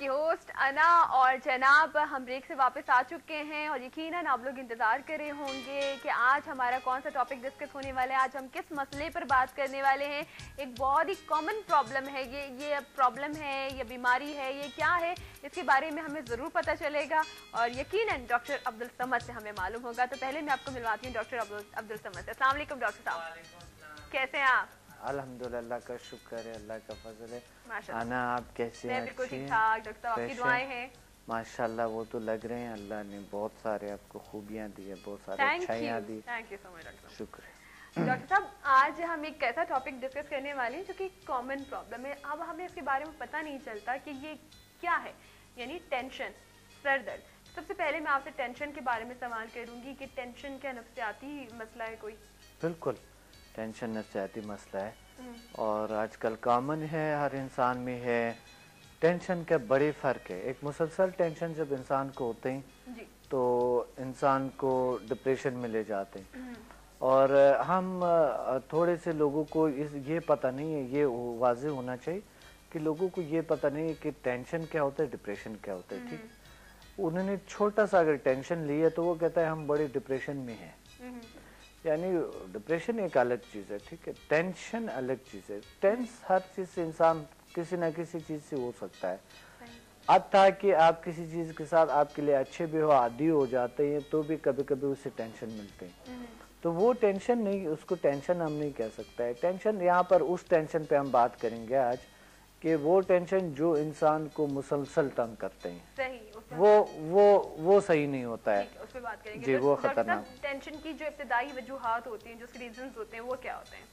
आपकी होस्ट अना और जनाब हम ब्रेक से वापस आ चुके हैं और यकीनन आप लोग इंतज़ार कर रहे होंगे कि आज हमारा कौन सा टॉपिक डिस्कस होने वाला है। आज हम किस मसले पर बात करने वाले हैं। एक बहुत ही कॉमन प्रॉब्लम है ये प्रॉब्लम है, ये बीमारी है, ये क्या है, इसके बारे में हमें ज़रूर पता चलेगा और यकीनन डॉक्टर अब्दुल समद से हमें मालूम होगा। तो पहले मैं आपको मिलवाती हूँ डॉक्टर अब्दुल समद से। अस्सलाम वालेकुम डॉक्टर साहब, कैसे हैं आप? अल्हम्दुलिल्लाह का शुक्र है, अल्लाह का फजल है। माशाल्लाह आना आप कैसे हैं? बिल्कुल ठीक ठाक डॉक्टर साहब, आपकी दुआएं हैं। माशाल्लाह वो तो लग रहे हैं, अल्लाह ने बहुत सारे आपको खूबियाँ दी है, बहुत सारे अच्छाइयाँ दी। Thank you so much doctor. शुक्र है। डॉक्टर साहब आज हम एक ऐसा टॉपिक डिस्कस करने वाले हैं जो कि कॉमन प्रॉब्लम है। अब हमें इसके बारे में पता नहीं चलता कि ये क्या है, यानी टेंशन, सर दर्द। सबसे पहले मैं आपसे टेंशन के बारे में सवाल करूंगी कि टेंशन क्या नफ्सियाती मसला है कोई? बिल्कुल, टेंशन नफ्सियाती मसला है और आजकल कॉमन है, हर इंसान में है। टेंशन के बड़े फ़र्क है। एक मुसलसल टेंशन जब इंसान को होते हैं जी। तो इंसान को डिप्रेशन में ले जाते हैं और हम थोड़े से लोगों को ये पता नहीं है, ये वाज़ेह होना चाहिए कि लोगों को ये पता नहीं है कि टेंशन क्या होता है, डिप्रेशन क्या होता है। ठीक, उन्होंने छोटा सा अगर टेंशन लिया तो वो कहता है हम बड़े डिप्रेशन में हैं। यानी डिप्रेशन एक अलग चीज़ है, ठीक है, टेंशन अलग चीज़ है। टेंस हर चीज़ से इंसान किसी न किसी चीज़ से हो सकता है। अब था कि आप किसी चीज़ के साथ आपके लिए अच्छे भी हो, आदी हो जाते हैं तो भी कभी कभी उससे टेंशन मिलते हैं। तो वो टेंशन नहीं, उसको टेंशन हम नहीं कह सकते हैं। टेंशन यहाँ पर उस टेंशन पे हम बात करेंगे आज कि वो टेंशन जो इंसान को मुसलसल तंग करते हैं, सही, वो सही नहीं होता है। उस पे बात करेंगे जी, तो वो खतरनाक। टेंशन की जो इब्तिदाई वजूहात होती हैं, जो रीजंस होते हैं, वो क्या होते हैं?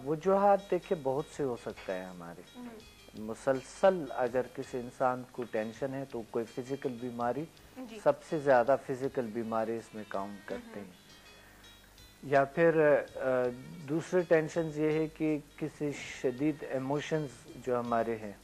वजूहात देखिए बहुत से हो सकता है हमारे। मुसलसल अगर किसी इंसान को टेंशन है तो कोई फिजिकल बीमारी, सबसे ज्यादा फिजिकल बीमारी इसमें काउंट करते हैं। या फिर दूसरे टेंशन ये है कि किसी शदीद इमोशंस जो हमारे हैं,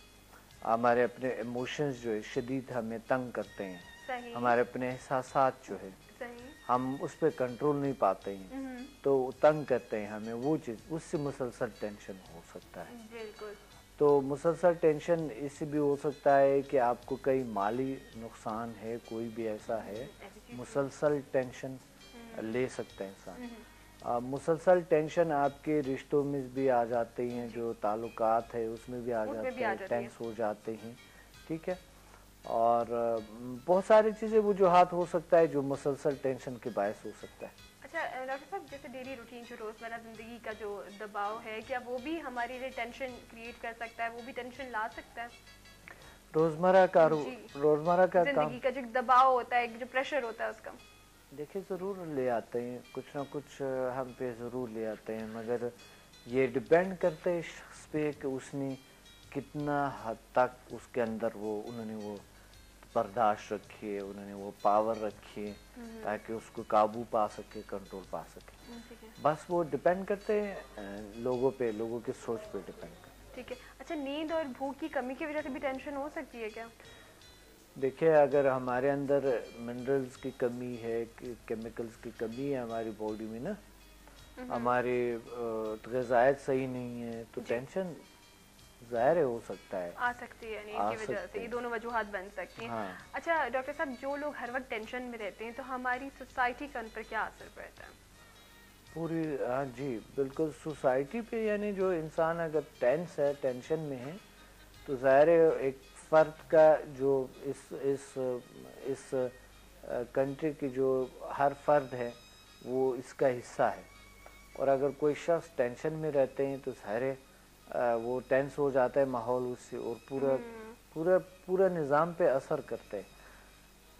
हमारे अपने इमोशंस जो है शदीद हमें तंग करते हैं। सही। हमारे अपने एहसासात जो है सही, हम उस पर कंट्रोल नहीं पाते हैं तो तंग करते हैं हमें, वो चीज़, उससे मुसलसल टेंशन हो सकता है। बिल्कुल। तो मुसलसल टेंशन इससे भी हो सकता है कि आपको कई माली नुकसान है, कोई भी ऐसा है, मुसलसल टेंशन ले सकता है इंसान। मुसलसल टेंशन आपके रिश्तों में भी आ जाते हैं, जो ताल्लुकात है उसमें भी आ जाते हैं, टेंस हो जाते हैं, ठीक है। और बहुत सारी चीज़ें वजूहात हो सकता है जो मुसलसल टेंशन के बायस हो सकता है। अच्छा डॉक्टर साहब, जैसे डेली रूटीन जो रोज़मर्रा ज़िंदगी का जो दबाव है, क्या वो भी हमारे लिए टेंशन क्रिएट कर सकता है, वो भी टेंशन ला सकता है? रोज़मर्रा का ज़िंदगी का जो दबाव होता है, जो प्रेशर होता है उसका, देखिए ज़रूर ले आते हैं, कुछ ना कुछ हम पे ज़रूर ले आते हैं, मगर ये डिपेंड करता है शख्स पे कि उसने कितना हद तक उसके अंदर उन्होंने वो बर्दाश्त रखी है, उन्होंने वो पावर रखी है ताकि उसको काबू पा सके, कंट्रोल पा सके। बस वो डिपेंड करते हैं लोगों पे, लोगों की सोच पे डिपेंड करते हैं। ठीक है। अच्छा, नींद और भूख की कमी की वजह से भी टेंशन हो सकती है क्या? देखिए, अगर हमारे अंदर मिनरल्स की कमी है, केमिकल्स की कमी है हमारी बॉडी में ना, हमारी ग़िज़ायत सही नहीं है तो टेंशन ज़ाहिर हो सकता है, आ सकती है, नींद की वजह से, ये दोनों वजूहात बन सकती हैं। हाँ। अच्छा डॉक्टर साहब, जो लोग हर वक्त टेंशन में रहते हैं तो हमारी सोसाइटी का उन पर क्या असर पड़ता है? पूरी, हाँ जी बिल्कुल, सोसाइटी पे, यानी जो इंसान अगर टेंस है, टेंशन में है तो ज़ाहिर है एक फ़र्द का जो इस कंट्री की जो हर फर्द है वो इसका हिस्सा है। और अगर कोई शख्स टेंशन में रहते हैं तो ज़ाहिर है वो टेंस हो जाता है माहौल उससे, और पूरा निज़ाम पे असर करता है।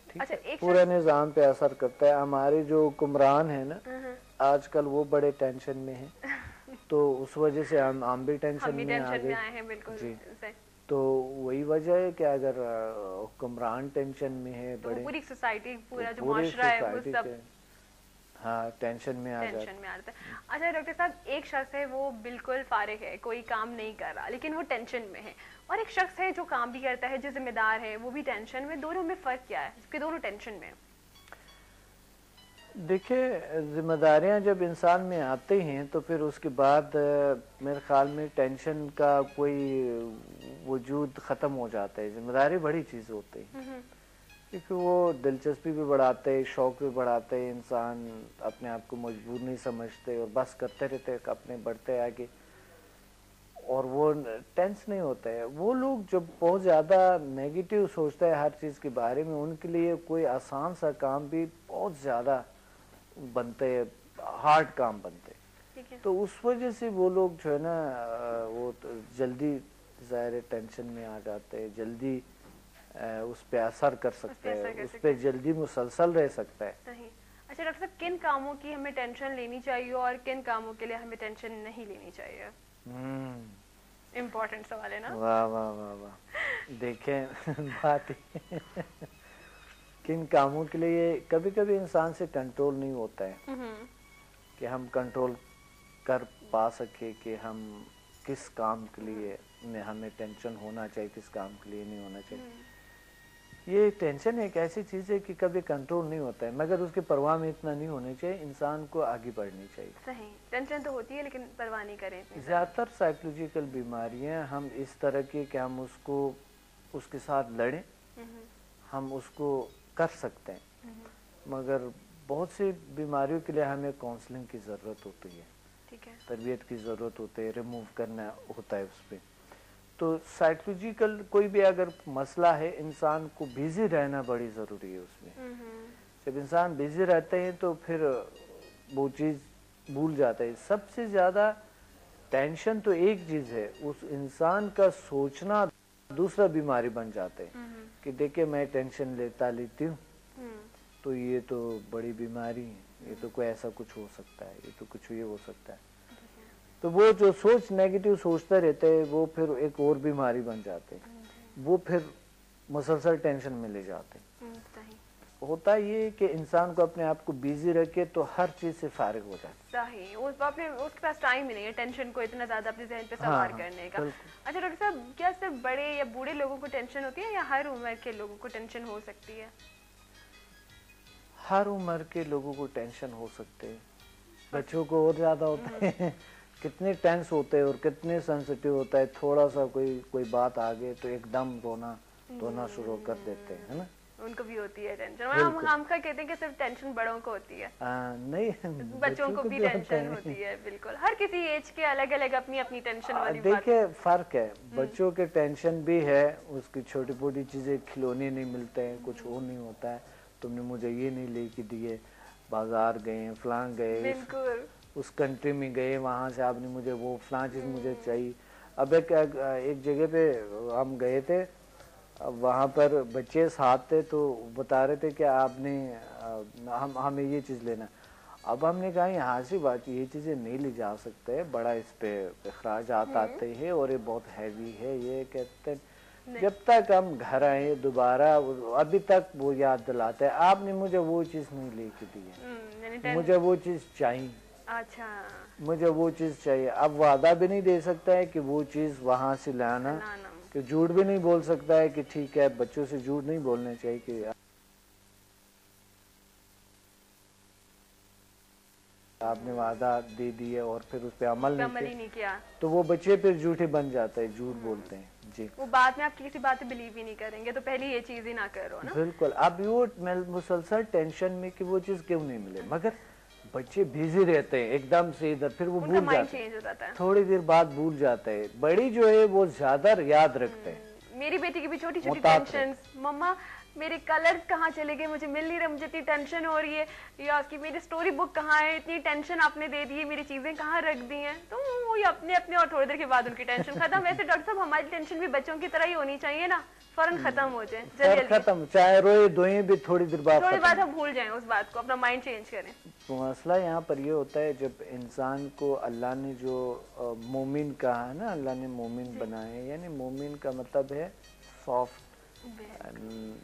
ठीक है, पूरा निज़ाम पे असर करता है। हमारे जो हुक्मरान है ना आजकल, वो बड़े टेंशन में हैं तो उस वजह से हम भी टेंशन में आ गए जी। तो वही वजह है कि अगर हुक्मरान टेंशन में है, तो बड़े पूरी सोसाइटी, पूरा जो माशरा है वो सब हाँ टेंशन में आ जाता है। अच्छा डॉक्टर साहब, एक शख्स है वो बिल्कुल फारिग है, कोई काम नहीं कर रहा लेकिन वो टेंशन में है, और एक शख्स है जो काम भी करता है, जो जिम्मेदार है, वो भी टेंशन में, दोनों में फ़र्क क्या है, जबकि दोनों टेंशन में है? देखिए ذمہ داریاں جب انسان میں آتے ہیں تو پھر اس کے بعد میرے خیال میں ٹینشن کا کوئی وجود ختم ہو جاتا ہے. ذمہ داری بڑی چیز ہوتی ہے کیونکہ وہ دلچسپی بھی بڑھاتے، شوق بھی بڑھاتے، انسان اپنے آپ کو مجبور نہیں سمجھتے اور بس کرتے رہتے اپنے بڑھتے آگے، اور وہ ٹینس نہیں ہوتا ہے. وہ لوگ جو بہت زیادہ نیگیٹو سوچتا ہے ہر چیز کے بارے میں، ان کے لیے کوئی آسان سا کام بھی بہت زیادہ بنتے، ہارڈ کام بنتے. تو اس وجہ سے وہ لوگ جو ہے نا وہ جلدی ظاہر ٹینشن میں آ جاتے، جلدی اس پہ اثر کر سکتے ہیں، اس پہ جلدی مسلسل رہ سکتا ہے. اچھا ڈاکٹر صاحب، کن کاموں کی ہمیں ٹینشن لینی چاہیے اور کن کاموں کے لیے ہمیں ٹینشن نہیں لینی چاہیے؟ امپورٹنٹ سوال ہے نا. واہ واہ واہ واہ. دیکھیں بات کن کاموں کے لیے کبھی کبھی انسان سے کنٹرول نہیں ہوتا ہے کہ ہم کنٹرول کر پا سکے کہ ہم کس کام کے لیے ہمیں ٹینشن ہونا چاہیے، کس کام کے لیے نہیں ہونا چاہیے. یہ ٹینشن ایک ایسی چیز ہے کہ کبھی کنٹرول نہیں ہوتا ہے، مگر اس کی پرواہ میں اتنا نہیں ہونا چاہیے، انسان کو آگے بڑھنی چاہیے. صحیح، ٹینشن تو ہوتی ہے لیکن پرواہ نہیں کریں. زیادہ تر سائیکولوجیکل بیماریاں ہم اس طرح کی کہ ہم اس کے ساتھ لڑیں، ہم اس کو کر سکتے ہیں، مگر بہت سی بیماریوں کے لیے ہمیں کاؤنسلنگ کی ضرورت ہوتی ہے، تربیت کی ضرورت ہوتی ہے، ریموو کرنا ہوتا ہے اس پہ. تو سائیکولوجیکل کوئی بھی اگر مسئلہ ہے، انسان کو بیزی رہنا بڑی ضروری ہے اس میں. جب انسان بیزی رہتے ہیں تو پھر وہ چیز بھول جاتا ہے. سب سے زیادہ ٹینشن تو ایک چیز ہے، اس انسان کا سوچنا دوسرا بیماری بن جاتے ہیں کہ دیکھیں میں ٹینشن لیتی ہوں تو یہ تو بڑی بیماری ہے، یہ تو کوئی ایسا کچھ ہو سکتا ہے، یہ تو کچھ یہ ہو سکتا ہے. تو وہ جو سوچ نیگیٹو سوچتا رہتا ہے وہ پھر ایک اور بیماری بن جاتے ہیں، وہ پھر مسلسل ٹینشن میں لے جاتے ہیں. ہوتا یہ کہ انسان کو اپنے آپ کو بیزی رکھے تو ہر چیز سے فارغ ہو جائے. صحیح، اس کے پاس ٹائم ہی نہیں ہے ٹینشن کو اتنا زیادہ اپنے ذہن پہ سوار کرنے کا. اچھا ڈاکٹر صاحب، کیا صرف بڑے یا بوڑھے لوگوں کو ٹینشن ہوتی ہے یا ہر عمر کے لوگوں کو ٹینشن ہو سکتی ہے؟ ہر عمر کے لوگوں کو ٹینشن ہو سکتے ہیں، بچوں کو اور زیادہ ہوتا ہے. کتنے ٹینس ہوتے ہیں اور کتنے سینسٹیو ہوتا ہے، تھوڑا سا کوئی بات آ گئے تو ایک دم رونا شروع کر دیتے ہیں، ہے نا. ان کو بھی ہوتی ہے ٹینشن. ہم کہتے ہیں کہ صرف ٹینشن بڑوں کو ہوتی ہے، نہیں بچوں کو بھی ٹینشن ہوتی ہے. بالکل، ہر کسی ایج کے الگ الگ اپنی اپنی ٹینشن والی بات. دیکھیں فرق ہے، بچوں کے ٹینشن بھی ہے، اس کی چھوٹی موٹی چیزیں، کھلونے نہیں ملتے ہیں، کچھ اور نہیں ہوتا ہے، تم نے مجھے یہ نہیں لے کے دیے، بازار گئے، فلاں گئے، اس کنٹری میں گئے، وہاں سے آپ نے مجھے وہ فلاں چیز مجھے چاہیے. اب ایک جگہ پہ ہم گئے تھے، وہاں پر بچے ساتھ تھے تو بتا رہے تھے کہ آپ نے ہمیں یہ چیز لینا. اب ہم نے کہا یہاں سے بات یہ چیزیں نہیں لی جا سکتے، بڑا اس پہ اخراجات آتے ہیں اور یہ بہت ہیوی ہے. یہ کہتے ہیں جب تک ہم گھر آئے دوبارہ ابھی تک وہ یاد دلاتے ہیں آپ نے مجھے وہ چیز نہیں لے کے دی ہے، مجھے وہ چیز چاہیے. اچھا، مجھے وہ چیز چاہیے. اب وعدہ بھی نہیں دے سکتا ہے کہ وہ چیز وہاں سے لانا، کہ جھوٹ بھی نہیں بول سکتا ہے کہ ٹھیک ہے. بچوں سے جھوٹ نہیں بولنے چاہیے کہ آپ نے وعدہ دے دیا اور پھر اس پہ عمل نہیں کیا تو وہ بچے پھر جھوٹے بن جاتے ہیں، جھوٹ بولتے ہیں. جی، وہ بعد میں آپ کی کسی بات پہ بلیو ہی نہیں کریں گے، تو پہلے یہ چیز ہی نہ کرو نا. بالکل. اب وہ مسلسل ٹینشن میں کہ وہ چیز کیوں نہیں ملے، مگر بچے بیزی رہتے ہیں ایک دم سے ادھر، پھر وہ بھول جاتے ہیں، تھوڑی دیر بعد بھول جاتے ہیں. بڑی جو ہے وہ زیادہ یاد رکھتے ہیں. میری بیٹی کی بھی چھوٹی چھوٹی ٹینشن، مما میرے کلرز کہاں چلے گئے، مجھے مل نہیں رہے، مجھے اتنی ٹینشن ہو رہی ہے، یا کہ میری سٹوری بک کہاں ہے، اتنی ٹینشن آپ نے دے دی ہے، میری چیزیں کہاں رکھ دی ہیں. تو وہ اپنے اور تھوڑی دیر کے بعد ان کی ٹینشن ختم. ویسے ڈاکٹر صاحب ہماری ٹینشن بھی بچوں کی طرح ہی ہونی چاہیے نا، فوراً ختم ہو جائے، جلدی ختم، چاہے روئے دھوئیں بھی تھوڑی دیر بعد ہم بھول جائیں اس بات کو، اپنا مائنڈ چینج کریں. مسئلہ یہاں پر یہ ہوتا ہے جب انسان کو اللہ نے جو مومن کہا ہے نا، اللہ نے مومن بنائے، یعنی مومن کا مطلب ہے سافٹ،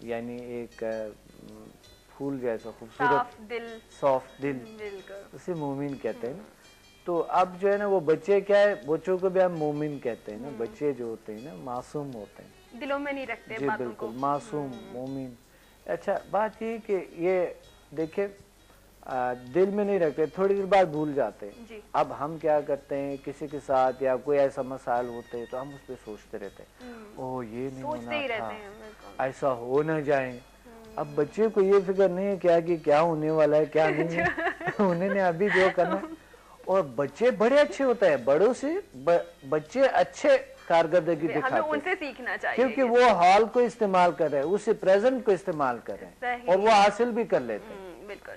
یعنی ایک پھول جیسا خوبصورت، سافٹ دل، اسے مومن کہتے ہیں نا. تو اب جو ہے نا وہ بچے کیا ہے، بچوں کو بھی ہم مومن کہتے ہیں نا. بچے جو ہوتے ہیں نا معصوم ہوتے ہیں، دلوں میں نہیں رکھتے. جی بالکل، معصوم، مومن. اچھا بات یہ کہ یہ دیکھیں दिल में नहीं रखते, थोड़ी देर बाद भूल जाते हैं। जी। अब हम क्या करते हैं, किसी के साथ या कोई ऐसा मसाइल होते हैं तो हम उस पर सोचते रहते हैं, ओह ये नहीं सोचते ही होना रहते था, हैं, बिल्कुल। ऐसा हो न जाए। अब बच्चे को ये फिक्र नहीं है क्या कि क्या होने वाला है क्या नहीं है उन्होंने अभी जो करना है। और बच्चे बड़े अच्छे होते हैं, बड़ों से बच्चे अच्छे कारकर्दगी दिखाते हमें हैं, उनसे सीखना चाहिए क्योंकि वो हॉल को इस्तेमाल कर रहे हैं, उसे प्रेजेंट को इस्तेमाल कर रहे हैं और वो हासिल भी कर लेते हैं। बिल्कुल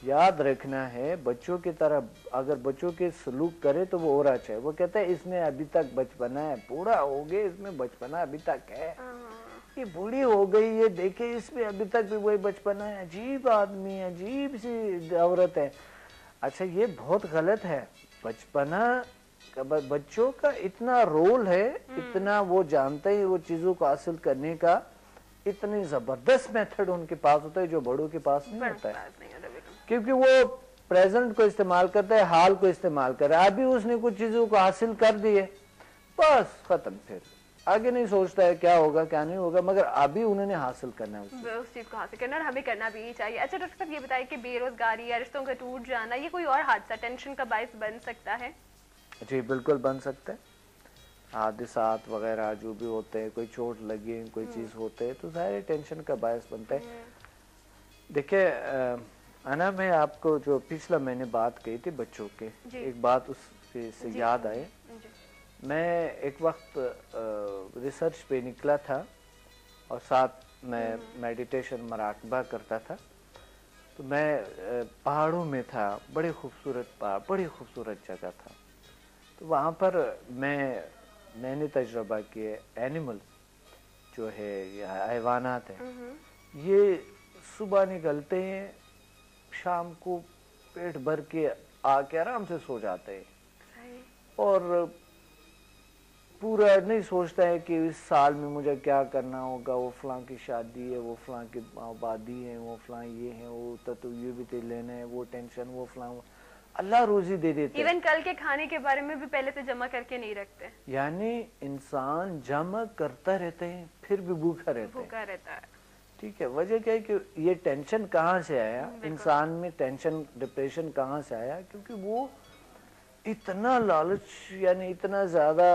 याद रखना है, बच्चों की तरह अगर बच्चों के सलूक करे तो वो और अच्छा है। वो कहते हैं इसमें अभी तक बचपना है, बूढ़ा हो गए इसमें बचपना अभी तक है, ये बूढ़ी हो गई ये देखे इसमें अभी तक भी वही बचपना है, अजीब आदमी है, अजीब सी औरत है। अच्छा ये बहुत गलत है। बचपना बच्चों का इतना रोल है, इतना वो जानते हैं वो चीजों को हासिल करने का, इतनी जबरदस्त मेथड उनके पास होता है जो बड़ों के पास नहीं होता है, क्योंकि वो प्रेजेंट को इस्तेमाल करता है, हाल को इस्तेमाल कर रहा है। अभी उसने कुछ चीजों को हासिल कर दिए, बस खत्म, फिर आगे नहीं सोचता है क्या होगा क्या नहीं होगा, मगर अभी उन्होंने हासिल करना है उस चीज को हासिल करना, और हमें करना भी चाहिए। अच्छा डॉक्टर साहब ये बताइए कि बेरोजगारी या रिश्तों का टूट जाना ये कोई और हादसा टेंशन का बायस बन सकता है? जी बिल्कुल बन सकता है। हादसात वगैरह जो भी होते हैं, कोई चोट लगी कोई चीज होते है तो सारे टेंशन का बायस बनता है। देखिए अना, मैं आपको जो पिछला मैंने बात कही थी बच्चों के, एक बात उससे याद आए। मैं एक वक्त रिसर्च पे निकला था और साथ मैं मेडिटेशन मराकबा करता था, तो मैं पहाड़ों में था, बड़े खूबसूरत पहाड़, बड़ी खूबसूरत जगह था। तो वहाँ पर मैंने तजुर्बा किए, एनिमल जो है हैवानात है, ये सुबह निकलते हैं, शाम को पेट भर के आके आराम से सो जाते हैं और पूरा नहीं सोचता है कि इस साल में मुझे क्या करना होगा, वो फलां की शादी है, वो फलां की आबादी है, वो फलां ये है, वो तो ये भी लेना है, वो टेंशन, वो फलां, अल्लाह रोजी दे देते। इवन कल के खाने के बारे में भी पहले से जमा करके नहीं रखते। यानी इंसान जमा करता रहता है फिर भी भूखा रहता है। ठीक है, वजह क्या है कि ये टेंशन कहाँ से आया, इंसान में टेंशन डिप्रेशन कहाँ से आया, क्योंकि वो इतना लालच यानी इतना ज्यादा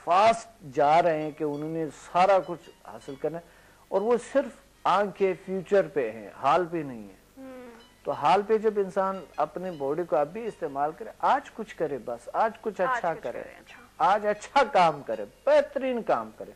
फास्ट जा रहे हैं कि उन्होंने सारा कुछ हासिल करना है और वो सिर्फ आंखें फ्यूचर पे हैं, हाल पे नहीं है। तो हाल पे जब इंसान अपने बॉडी को अभी इस्तेमाल करे, आज कुछ करे, बस आज कुछ अच्छा करे, आज अच्छा काम करे, बेहतरीन काम करे,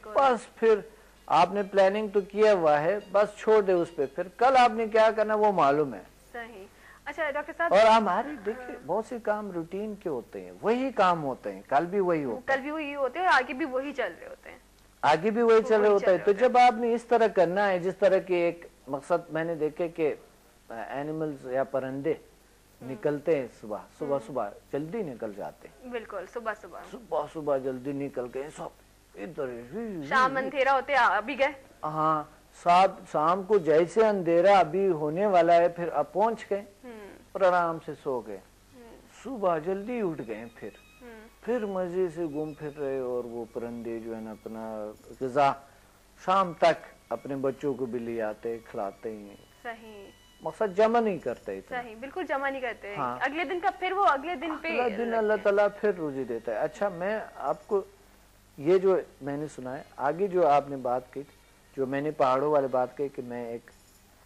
बस फिर आपने प्लानिंग तो किया हुआ है, बस छोड़ दे उस पे, फिर कल आपने क्या करना वो मालूम है। सही। अच्छा डॉक्टर साहब, और हमारे देखिए बहुत से काम रूटीन के होते हैं, वही काम होते हैं, कल भी वही होते हैं और आगे भी वही चल रहे होते हैं, आगे भी वही चल रहे होता है। तो जब आपने इस तरह करना है, जिस तरह के एक मकसद मैंने देखे कि एनिमल्स या परिंदे निकलते हैं सुबह सुबह सुबह जल्दी निकल जाते हैं, बिल्कुल सुबह सुबह जल्दी निकल गए, सब इधर शाम अंधेरा होते अभी गए, हाँ शाम को जैसे अंधेरा अभी होने वाला है फिर अब पहुंच गए और आराम से सो गए, सुबह जल्दी उठ गए, फिर मजे से घूम फिर रहे। और वो परिंदे जो है ना अपना ग़िज़ा शाम तक अपने बच्चों को भी ले आते खिलाते हैं। सही। मकसद जमा नहीं करते, सही बिल्कुल जमा नहीं करते। हाँ। अगले दिन का फिर वो अगले दिन पे अल्लाह ताला फिर रोजी देता है। अच्छा मैं आपको ये जो मैंने सुना है, आगे जो आपने बात की, जो मैंने पहाड़ों वाले बात की कि मैं एक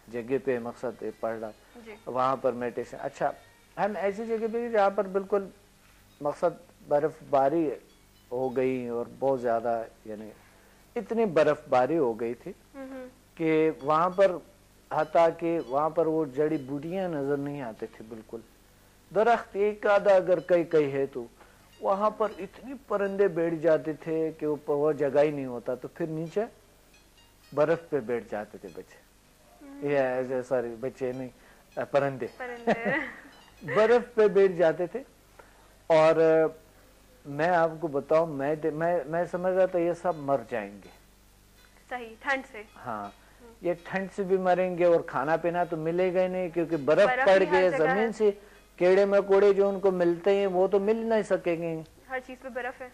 जगह पे मकसद पढ़ रहा, वहाँ पर मेडिटेशन। अच्छा हम ऐसी जगह पे जहाँ पर बिल्कुल मकसद बर्फबारी हो गई और बहुत ज्यादा यानी इतनी बर्फबारी हो गई थी कि वहाँ पर हता कि वहाँ पर वो जड़ी बूटियां नजर नहीं आते थे, बिल्कुल दरख्त एक आधा अगर कई है तो वहाँ पर इतने परिंदे बैठ जाते थे कि वो जगह ही नहीं होता, तो फिर नीचे बर्फ पे बैठ जाते थे बच्चे, ये सॉरी बच्चे नहीं परिंदे बर्फ पे बैठ जाते थे। और मैं आपको बताऊं मैं समझ रहा था ये सब मर जाएंगे, सही ठंड से, हाँ ये ठंड से भी मरेंगे और खाना पीना तो मिलेगा ही नहीं, क्योंकि बर्फ पड़ गई जमीन से, कीड़े मकोड़े जो उनको मिलते हैं वो तो मिल नहीं सकेंगे, हर चीज पे बर्फ है।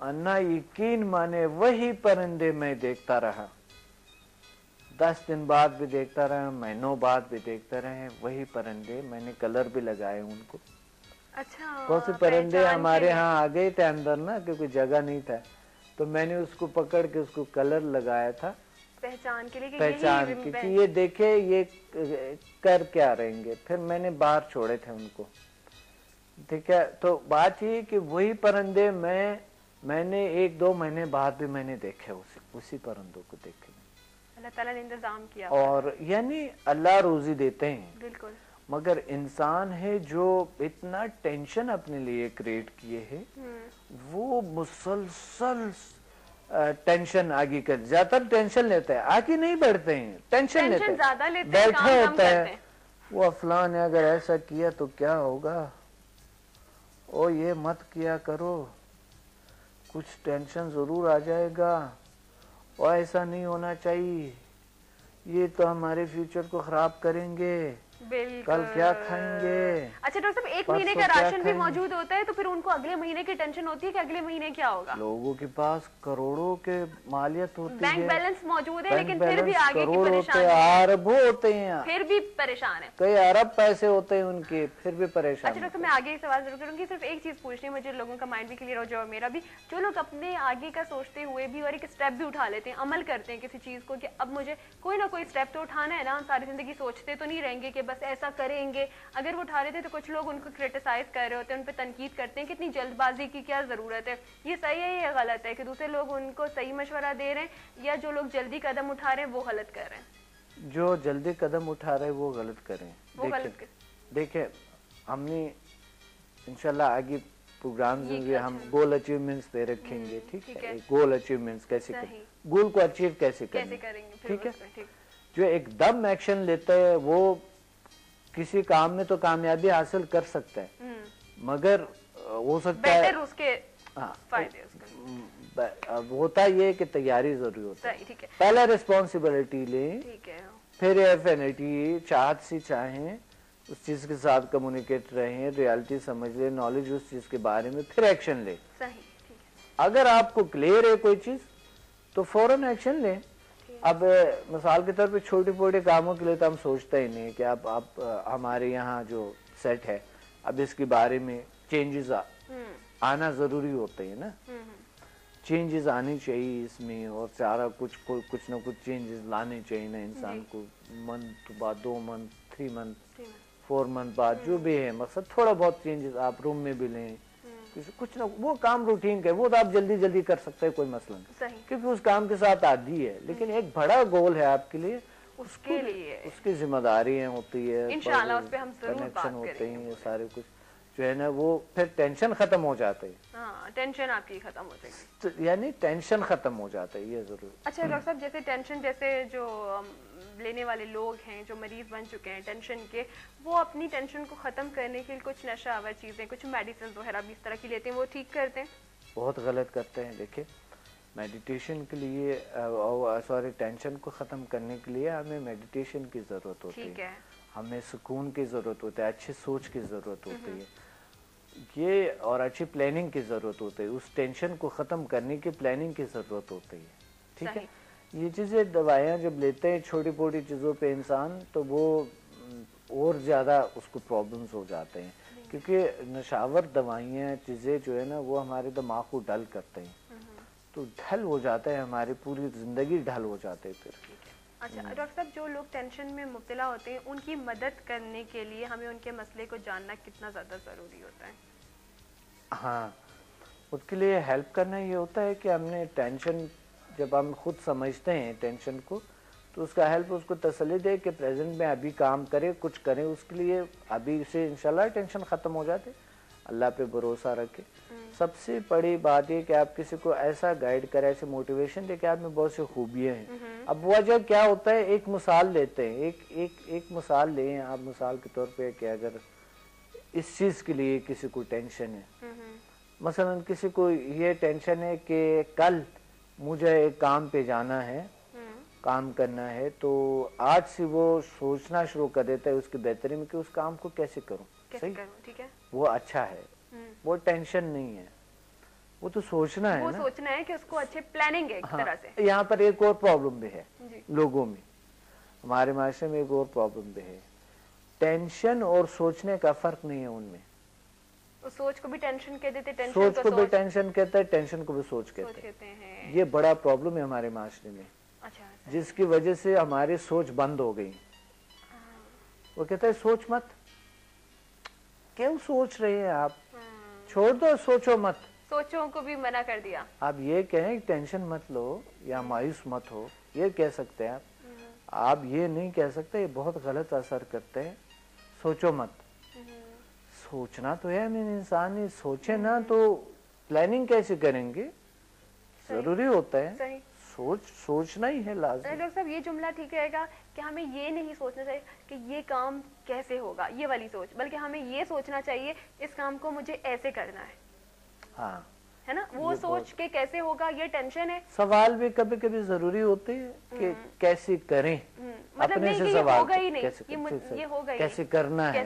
अन्ना यकीन माने वही परिंदे मैं देखता रहा 10 दिन बाद भी देखता रहा, महीनों बाद भी देखता रहे, वही परिंदे, मैंने कलर भी लगाए उनको। अच्छा, बहुत से परिंदे हमारे यहाँ आ गए थे अंदर ना, क्योंकि जगह नहीं था, तो मैंने उसको पकड़ के उसको कलर लगाया था पहचान के लिए, पहचान कि ये देखे ये कर क्या रहेंगे। फिर मैंने बाहर छोड़े थे उनको, ठीक है। तो बात ये कि वही परिंदे मैंने 1-2 महीने बाद भी मैंने देखे, उसी परिंदों को देखे। अल्लाह ताला ने इंतजाम किया। और यानी अल्लाह रोजी देते हैं, बिल्कुल, मगर इंसान है जो इतना टेंशन अपने लिए क्रिएट किए है, वो मुसलसल टेंशन आगे कर, ज्यादातर टेंशन लेते हैं, आगे नहीं बढ़ते हैं, टेंशन लेते हैं, बैठे होता है वो फलां ने अगर ऐसा किया तो क्या होगा, ओ ये मत किया करो, कुछ टेंशन जरूर आ जाएगा, और ऐसा नहीं होना चाहिए, ये तो हमारे फ्यूचर को खराब करेंगे, कल क्या खाएंगे। अच्छा डॉक्टर साहब, 1 महीने का राशन भी मौजूद होता है, तो फिर उनको अगले महीने की टेंशन होती है कि अगले महीने क्या होगा। लोगों के पास करोड़ों के मालियत होती है, बैंक बैलेंस मौजूद है, लेकिन फिर भी आगे की परेशानी, अरबों होते हैं, फिर भी परेशान है, कई अरब पैसे होते हैं उनके, फिर भी परेशान। अच्छा डॉक्टर, मैं आगे एक सवाल जरूर करूंगी, सिर्फ एक चीज पूछनी है मुझे, लोगों का माइंड भी क्लियर हो जाए और मेरा भी। जो लोग अपने आगे का सोचते हुए भी और एक स्टेप भी उठा लेते हैं, अमल करते हैं किसी चीज को कि अब मुझे कोई ना कोई स्टेप तो उठाना है ना, सारी जिंदगी सोचते तो नहीं रहेंगे कि बस ऐसा करेंगे। अगर वो उठा रहे थे तो कुछ लोग उनको क्रिटिसाइज कर रहे होते हैं, उन पे तनकीद करते हैं कि इतनी जल्दबाजी की क्या जरूरत है, ये सही है या गलत है, कि दूसरे लोग उनको सही मशवरा दे रहे हैं या जो लोग जल्दी कदम उठा रहे हैं वो गलत कर रहे हैं। जो जल्दी कदम उठा रहे हैं वो गलत करें, वो गलत देखें हमने इंशाल्लाह आगे प्रोग्राम में हम गोल अचीवमेंट्स पे रखेंगे, ठीक है, गोल अचीवमेंट्स कैसे करें, गोल को अचीव कैसे करेंगे, ठीक है। जो एकदम एक्शन लेता है वो किसी काम में तो कामयाबी हासिल कर सकता है, मगर हो सकता है उसके फायदे होता ये है कि तैयारी जरूरी होता है, ठीक है। पहले रिस्पॉन्सिबिलिटी लें, ठीक है, फिर एफिनिटी, चाहत सी चाहें, उस चीज के साथ कम्युनिकेट रहें, रियलिटी समझ ले, नॉलेज उस चीज के बारे में, फिर एक्शन ले। सही, ठीक है। अगर आपको क्लियर है कोई चीज तो फौरन एक्शन लें। अब मिसाल के तौर पे छोटे मोटे कामों के लिए तो हम सोचते ही नहीं कि आप हमारे यहाँ जो सेट है अब इसके बारे में चेंजेस आना जरूरी होते हैं ना, चेंजेस आनी चाहिए इसमें, और सारा कुछ ना कुछ चेंजेस लाने चाहिए ना इंसान को, मंथ बाद 2 मंथ 3 मंथ 4 मंथ बाद, जो भी है मकसद, थोड़ा बहुत चेंजेस आप रूम में भी लें, कुछ ना, वो काम रूटीन का है, वो तो आप जल्दी जल्दी कर सकते हैं, कोई मसला नहीं, क्योंकि उस काम के साथ आदी है, लेकिन एक बड़ा गोल है आपके लिए, उसके लिए उसकी जिम्मेदारियां होती है, इंशाल्लाह उस पे हम जरूर बात कनेक्शन होते करेंगे। हैं, ये सारे कुछ जो है ना, वो फिर टेंशन खत्म हो जाते हैं। हाँ, टेंशन आपकी खत्म हो जाएगी, तो यानी टेंशन खत्म हो जाता है, ये जरूर। अच्छा डॉक्टर साहब, जैसे टेंशन, जैसे जो लेने वाले लोग हैं जो मरीज बन चुके हैं टेंशन के, वो अपनी टेंशन को खत्म करने के लिए कुछ नशा आवर चीजें, कुछ मेडिसिन वगैरह भी इस तरह की लेते हैं, वो ठीक करते हैं? बहुत गलत करते हैं। देखिए, मेडिटेशन के लिए सॉरी टेंशन को खत्म करने के लिए हमें मेडिटेशन की जरूरत होती है, हमें सुकून की जरूरत होती है, अच्छी सोच की जरूरत होती है, ये और अच्छी प्लानिंग की जरूरत होती है, उस टेंशन को खत्म करने की प्लानिंग की जरूरत होती है, ठीक है। ये चीजें दवाइयाँ जब लेते हैं छोटी मोटी चीजों पे इंसान, तो वो और ज्यादा उसको प्रॉब्लम्स हो जाते हैं, क्योंकि नशावर दवाइयाँ चीजें जो है ना वो हमारे दिमाग को डल करते हैं, तो ढल हो जाता है, हमारी पूरी जिंदगी ढल हो जाते हैं फिर। अच्छा डॉक्टर साहब, जो लोग टेंशन में मुब्तला होते हैं उनकी मदद करने के लिए हमें उनके मसले को जानना कितना ज्यादा जरूरी होता है? हाँ, उसके लिए हेल्प करना ये होता है कि हमने टेंशन, जब हम खुद समझते हैं टेंशन को, तो उसका हेल्प, उसको तसल्ली दे कि प्रेजेंट में अभी काम करें, कुछ करें उसके लिए, अभी से इंशाल्लाह टेंशन खत्म हो जाते, अल्लाह पे भरोसा रखे। सबसे बड़ी बात ये कि आप किसी को ऐसा गाइड करें, ऐसे मोटिवेशन दे कि आप में बहुत सी खूबियां हैं। अब वजह क्या होता है, एक मिसाल लेते हैं, एक मिसाल लें आप, मिसाल के तौर पे कि अगर इस चीज के लिए किसी को टेंशन है, मसलन किसी को ये टेंशन है कि कल मुझे एक काम पे जाना है, काम करना है, तो आज से वो सोचना शुरू कर देता है उसकी बेहतरी में कि उस काम को कैसे करूं, सही, ठीक है, वो अच्छा है, वो टेंशन नहीं है, वो तो सोचना है, वो सोचना है कि उसको अच्छे प्लानिंग है एक तरह से। यहाँ पर एक और प्रॉब्लम भी है लोगों में, ہمارے معاشرے میں ایک اور پرابلم بھی ہے، ٹینشن اور سوچنے کا فرق نہیں ہے ان میں. سوچ کو بھی ٹینشن کہہ دیتے، سوچ کو بھی ٹینشن کہتا ہے، ٹینشن کو بھی سوچ کہتے ہیں. یہ بڑا پرابلم ہے ہمارے معاشرے میں، جس کی وجہ سے ہماری سوچ بند ہو گئی. وہ کہتا ہے سوچ مت، کیوں سوچ رہے ہیں آپ، چھوڑ دو، سوچو مت. سوچوں کو بھی منع کر دیا. آپ یہ کہیں ٹینشن مت لو یا مایوس مت ہو، یہ کہہ سکتے ہیں آپ یہ نہیں کہہ سکتے، یہ بہت غلط اثر کرتے ہیں. سوچو مت. سوچنا تو ہے، انسان ہی سوچے نا تو پلاننگ کیسے کریں گے؟ ضروری ہوتا ہے، سوچنا ہی ہے لازم. ڈاکٹر صاحب یہ جملہ ٹھیک رہے گا کہ ہمیں یہ نہیں سوچنا چاہیے کہ یہ کام کیسے ہوگا، یہ والی سوچ، بلکہ ہمیں یہ سوچنا چاہیے اس کام کو مجھے ایسے کرنا ہے. ہاں ہے نا، وہ سوچ کے کیسے ہوگا یہ ٹینشن ہے. سوال بھی کبھی کبھی ضروری ہوتے ہیں کہ کیسے کریں، اپنے سے سوال کیسے کرنا ہے.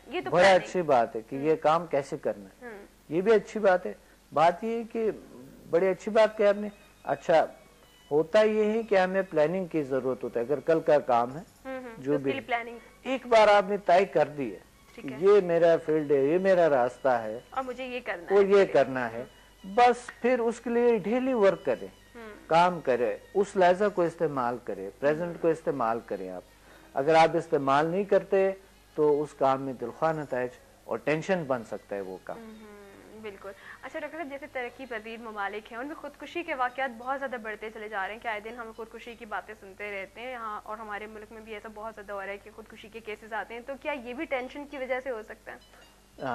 یہ تو بڑا اچھی بات ہے کہ یہ کام کیسے کرنا ہے، یہ بھی اچھی بات ہے. بات یہ ہے کہ بڑی اچھی بات کہ آپ نے، اچھا ہوتا یہ ہے کہ ہمیں پلاننگ کی ضرورت ہوتا ہے. اگر کل کا کام ہے جو بھی ایک بار آپ نے طے کر دی ہے کہ یہ میرا فیلڈ ہے، یہ میرا راستہ ہے اور مجھے یہ کرنا ہے، بس پھر اس کے لیے ڈیلی ورک کرے، کام کرے، اس لہجہ کو استعمال کرے، پریزنٹ کو استعمال کریں. آپ اگر آپ استعمال نہیں کرتے تو اس کام میں دلخواہ نتائج اور ٹینشن بن سکتا ہے وہ کام. بالکل. اچھا ڈاکٹر صاحب، جیسے ترقی پذیر ممالک ہیں ان میں خودکشی کے واقعات بہت زیادہ بڑھتے چلے جا رہے ہیں کہ آئے دن ہم خودکشی کی باتیں سنتے رہتے ہیں یہاں، اور ہمارے ملک میں بھی ایسا بہت زیادہ ہو رہا ہے کہ خودکشی کے کیسز آتے ہیں. تو کیا یہ بھی ٹینشن کی وجہ سے ہو سکتا ہے؟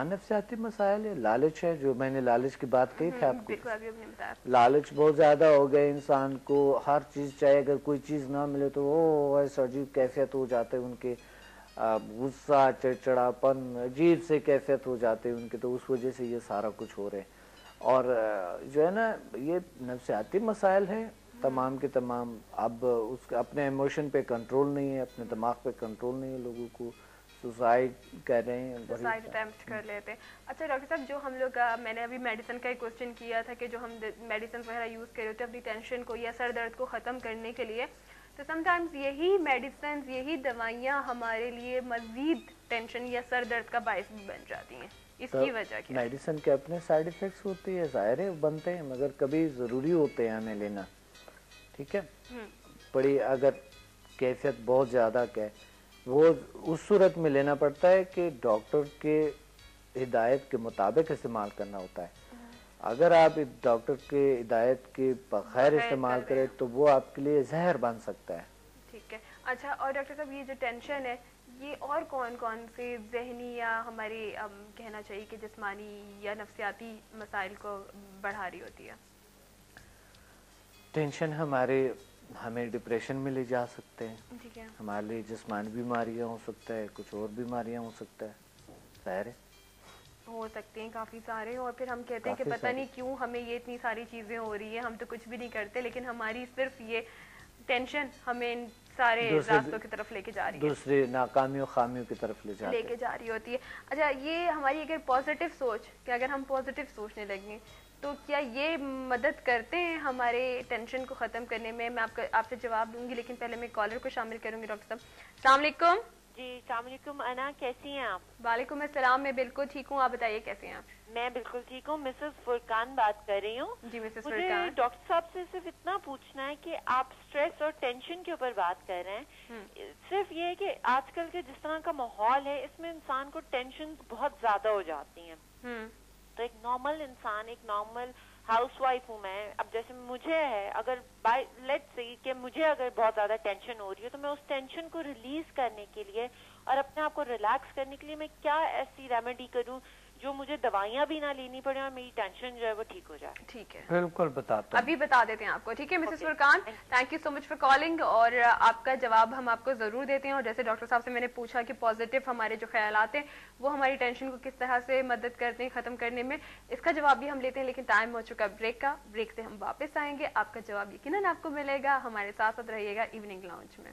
نفسیاتی مسائل ہے، لالچ ہے، جو میں نے لالچ کی بات کہی تھی آپ کو. بالکل ابھی نے بتایا لالچ بہت زیادہ ہو گئے انسان کو، ہر چیز چاہے، اگر کوئی چیز نہ ملے تو وہ ایسا عجیب کیفیت ہو جاتے ان کے، غصہ، چڑچڑاپن، عجیب سے کیفیت ہو جاتے ان کے. تو اس وجہ سے یہ سارا کچھ ہو رہا ہے. اور جو ہے نا یہ نفسیاتی مسائل ہیں تمام کے تمام. اب اس اپنے ایموشن پہ کنٹرول نہیں ہے، اپنے دماغ پہ کنٹرول نہیں ہے، لوگوں کو سوسائڈ کر رہے ہیں، سوسائڈ اٹیمپٹ کر لیتے ہیں. اچھا ڈاکٹر صاحب، جو ہم لوگ میں نے ابھی میڈیسن کا ایک کوسچن کیا تھا کہ جو ہم میڈیسن وغیرہ یوز کر رہے ہوتے ہیں اپنی ٹینشن کو یا سر درد کو ختم کرنے کے لیے، تو سم ٹائمز یہی میڈیسنز، یہی دوائیاں ہمارے لیے مزید ٹینشن یا سر درد کا باعث بھی بن جاتی ہیں. اس کی وجہ کیا؟ میڈیسن کے اپنے سائیڈ ایفیکٹس ہوتے ہیں، ظاہر ہے بنتے ہیں، مگر کبھی ضروری ہوتے ہیں ہمیں لینا. ٹھیک ہے، بڑی اگر کیفیت بہت زیادہ کہ وہ اس صورت میں لینا پڑتا ہے کہ ڈاکٹر کے ہدایت کے مطابق استعمال کرنا ہوتا ہے. اگر آپ ڈاکٹر کے ہدایت کے بغیر استعمال کریں تو وہ آپ کے لیے زہر بن سکتا ہے. ٹھیک ہے. اچھا، اور ڈاکٹر صاحب یہ جو ٹینشن ہے یہ اور کون کون سے ذہنی یا ہمارے کہنا چاہیے کہ جسمانی یا نفسیاتی مسائل کو بڑھا رہی ہوتی ہے؟ ٹینشن ہمیں ڈپریشن میں لے جا سکتے ہیں، ہمارے لیے جسمانی بیماریاں ہو سکتا ہے، کچھ اور بیماریاں ہو سکتا ہے، ظاہر ہے ہو سکتے ہیں کافی سارے. اور پھر ہم کہتے ہیں کہ پتہ نہیں کیوں ہمیں یہ اتنی ساری چیزیں ہو رہی ہیں، ہم تو کچھ بھی نہیں کرتے، لیکن ہماری صرف یہ ٹینشن ہمیں ان سارے راستوں کی طرف لے کے جا رہی ہے، دوسری ناکامیوں خامیوں کی طرف لے کے جا رہی ہوتی ہے. اچھا، یہ ہماری اگر پازیٹیو سوچ، کہ اگر ہم پازیٹیو سوچنے لگیں تو کیا یہ مدد کرتے ہیں ہمارے ٹینشن کو ختم کرنے میں؟ میں آپ سے جواب دوں گی، لیکن پہلے میں کالر کو شامل کروں گی. ڈاکٹر صاحب السلام علیکم. جی السلام علیکم. انا کیسی ہیں آپ؟ وعلیکم السلام، میں بالکل ٹھیک ہوں، آپ بتائیے کیسے ہیں آپ؟ میں بالکل ٹھیک ہوں. مسز فرقان بات کر رہی ہوں. جی مسز مجھے فرقان، ڈاکٹر صاحب سے صرف اتنا پوچھنا ہے کہ آپ اسٹریس اور ٹینشن کے اوپر بات کر رہے ہیں. صرف یہ ہے کہ آج کل کے جس طرح کا ماحول ہے اس میں انسان کو ٹینشن بہت زیادہ ہو جاتی ہیں. تو ایک نارمل انسان، ایک نارمل ہاؤس وائف ہوں میں، اب جیسے مجھے ہے، اگر بائی لیٹ سے کہ مجھے اگر بہت زیادہ ٹینشن ہو رہی ہے تو میں اس ٹینشن کو ریلیز کرنے کے لیے اور اپنے آپ کو ریلیکس کرنے کے لیے میں کیا ایسی ریمیڈی کروں جو مجھے دوائیاں بھی نہ لینی پڑے اور میری ٹینشن جو ہے وہ ٹھیک ہو جائے؟ ٹھیک ہے، بالکل بتاتا ہوں، ابھی بتا دیتے ہیں آپ کو. ٹھیک ہے Mrs Furqan, thank you so much for calling, اور آپ کا جواب ہم آپ کو ضرور دیتے ہیں. اور جیسے ڈاکٹر صاحب سے میں نے پوچھا کہ پازیٹیو ہمارے جو خیالات ہیں وہ ہماری ٹینشن کو کس طرح سے مدد کرتے ہیں ختم کرنے میں، اس کا جواب بھی ہم لیتے ہیں. لیکن ٹائم ہو چکا بریک کا، بریک سے ہم واپس آئیں گے. آپ کا جواب یقیناً آپ کو ملے گا. ہمارے ساتھ ساتھ رہیے گا ایوننگ لاؤنج میں.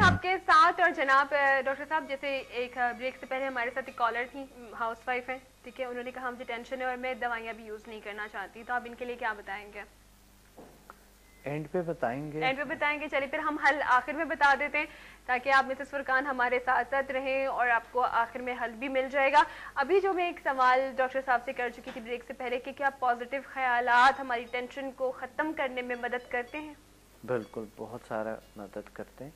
آپ کے ساتھ اور جناب ڈاکٹر صاحب جیسے ایک بریک سے پہلے ہمارے ساتھ ایک کالر تھی ہاؤس وائف ہے ٹھیک ہے انہوں نے کہا مجھے ٹینشن ہے اور میں دوائیاں بھی یوز نہیں کرنا چاہتی تو آپ ان کے لیے کیا بتائیں گے؟ اینڈ پہ بتائیں گے. اینڈ پہ بتائیں گے. چلیے پھر ہم حل آخر میں بتا دیتے ہیں تاکہ آپ مسز فرقان ہمارے ساتھ ساتھ رہیں اور آپ کو آخر میں حل بھی مل جائے گا. ابھی جو میں ایک سوال ڈاکٹر صاحب سے کر چکی تھی بریک سے پہلے کہ کیا پازیٹیو خیالات ہماری ٹینشن کو ختم کرنے میں مدد کرتے ہیں؟ بالکل بہت سارا مدد کرتے ہیں.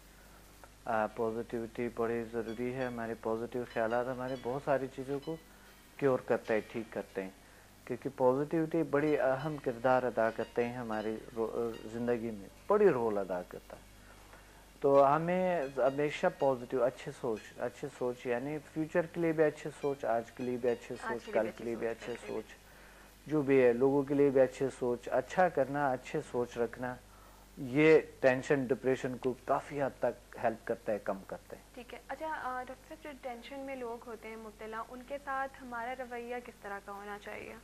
پازیٹیوٹی بڑی ضروری ہے. ہمارے پازیٹیو خیالات ہمارے بہت ساری چیزوں کو کیور کرتا ہے, ٹھیک کرتے ہیں, کیونکہ پازیٹیوٹی بڑی اہم کردار ادا کرتے ہیں ہماری زندگی میں, بڑی رول ادا کرتا ہے. تو ہمیں ہمیشہ پازیٹیو اچھے سوچ یعنی فیوچر کے لیے بھی اچھے سوچ, آج کے لیے بھی اچھے سوچ, کل کے لیے بھی اچھے سوچ, جو بھی ہے لوگوں کے لیے بھی اچھے سوچ, اچھا کرنا, اچھے سوچ رکھنا, یہ ٹینشن ڈپریشن کو کافی حد تک ہیلپ کرتا ہے, کم کرتا ہے. ٹھیک ہے. اچھا ڈاکٹر صاحب جو ٹینشن میں لوگ ہوتے ہیں مبتلا ان کے ساتھ ہمارا رویہ کس طرح کا ہونا چاہیے؟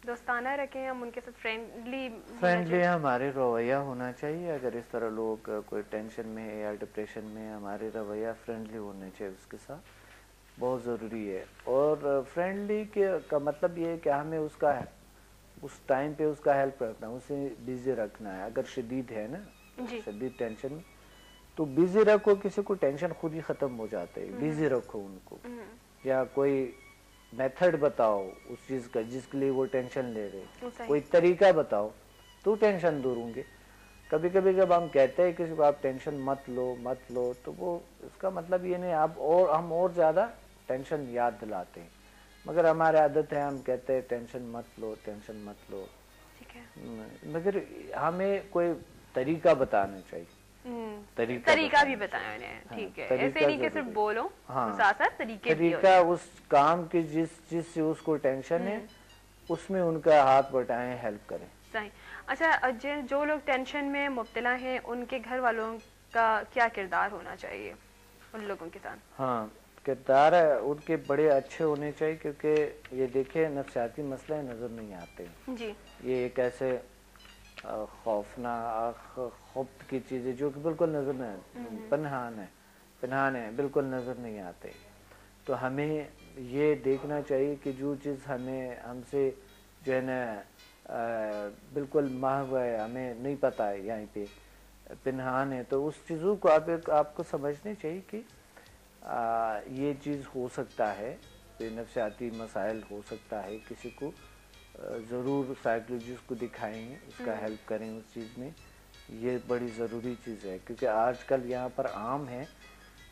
دوستانہ رکھیں ہم ان کے ساتھ فرینڈلی ہمارے رویہ ہونا چاہیے. اگر اس طرح لوگ کوئی ٹینشن میں ہے یا ڈپریشن میں, ہمارے رویہ فرینڈلی ہونے چاہیے اس کے ساتھ, بہت ضروری ہے. اور فرینڈلی کا مطلب یہ ہے کہ ہمیں اس ٹائم پہ اس کا ہیلپ رکھنا, اسے بزی رکھنا ہے. اگر شدید ہے نا, شدید ٹینشن میں تو بزی رکھو, کسی کو ٹینشن خود ہی ختم ہو جاتے ہے, بزی رکھو ان کو, یا کوئی میتھڈ بتاؤ اس چیز کا جس کے لیے وہ ٹینشن لے رہے, کوئی طریقہ بتاؤ تو ٹینشن دور ہوں گے. کبھی کبھی جب ہم کہتے ہیں کسی کو آپ ٹینشن مت لو تو وہ اس کا مطلب یہ نہیں, ہم اور زیادہ ٹینشن یاد دلاتے ہیں. مگر ہمارے عادت ہے ہم کہتے ہیں ٹینشن مت لو, مگر ہمیں کوئی طریقہ بتانا چاہیے. طریقہ بھی بتایا انہیں, ٹھیک ہے, ایسے نہیں کہ صرف بولو, ساتھ ساتھ طریقہ اس کام کی جس سے اس کو ٹینشن ہے اس میں ان کا ہاتھ بٹائیں, ہیلپ کریں. صحیح. اچھا جو لوگ ٹینشن میں مبتلا ہیں ان کے گھر والوں کا کیا کردار ہونا چاہیے ان لوگوں کے ساتھ؟ ہاں, کردار ان کے بڑے اچھے ہونے چاہیے, کیونکہ یہ دیکھیں نفسیاتی مسئلے نظر نہیں آتے. جی. یہ ایک ایسے خوف کی چیزیں جو کہ بالکل نظر نہیں, پنہان ہے, بالکل نظر نہیں آتے. تو ہمیں یہ دیکھنا چاہیے کہ جو چیز ہم سے جو ہے نا بالکل محو ہے, ہمیں نہیں پتا ہے, یہیں پہ پنہان ہے, تو اس چیزوں کو آپ کو سمجھنے چاہیے کہ یہ چیز ہو سکتا ہے, نفسیاتی مسائل ہو سکتا ہے, کسی کو ضرور سائیکولوجسٹ کو دکھائیں, اس کا ہیلپ کریں اس چیز میں. یہ بڑی ضروری چیز ہے, کیونکہ آج کل یہاں پر عام ہے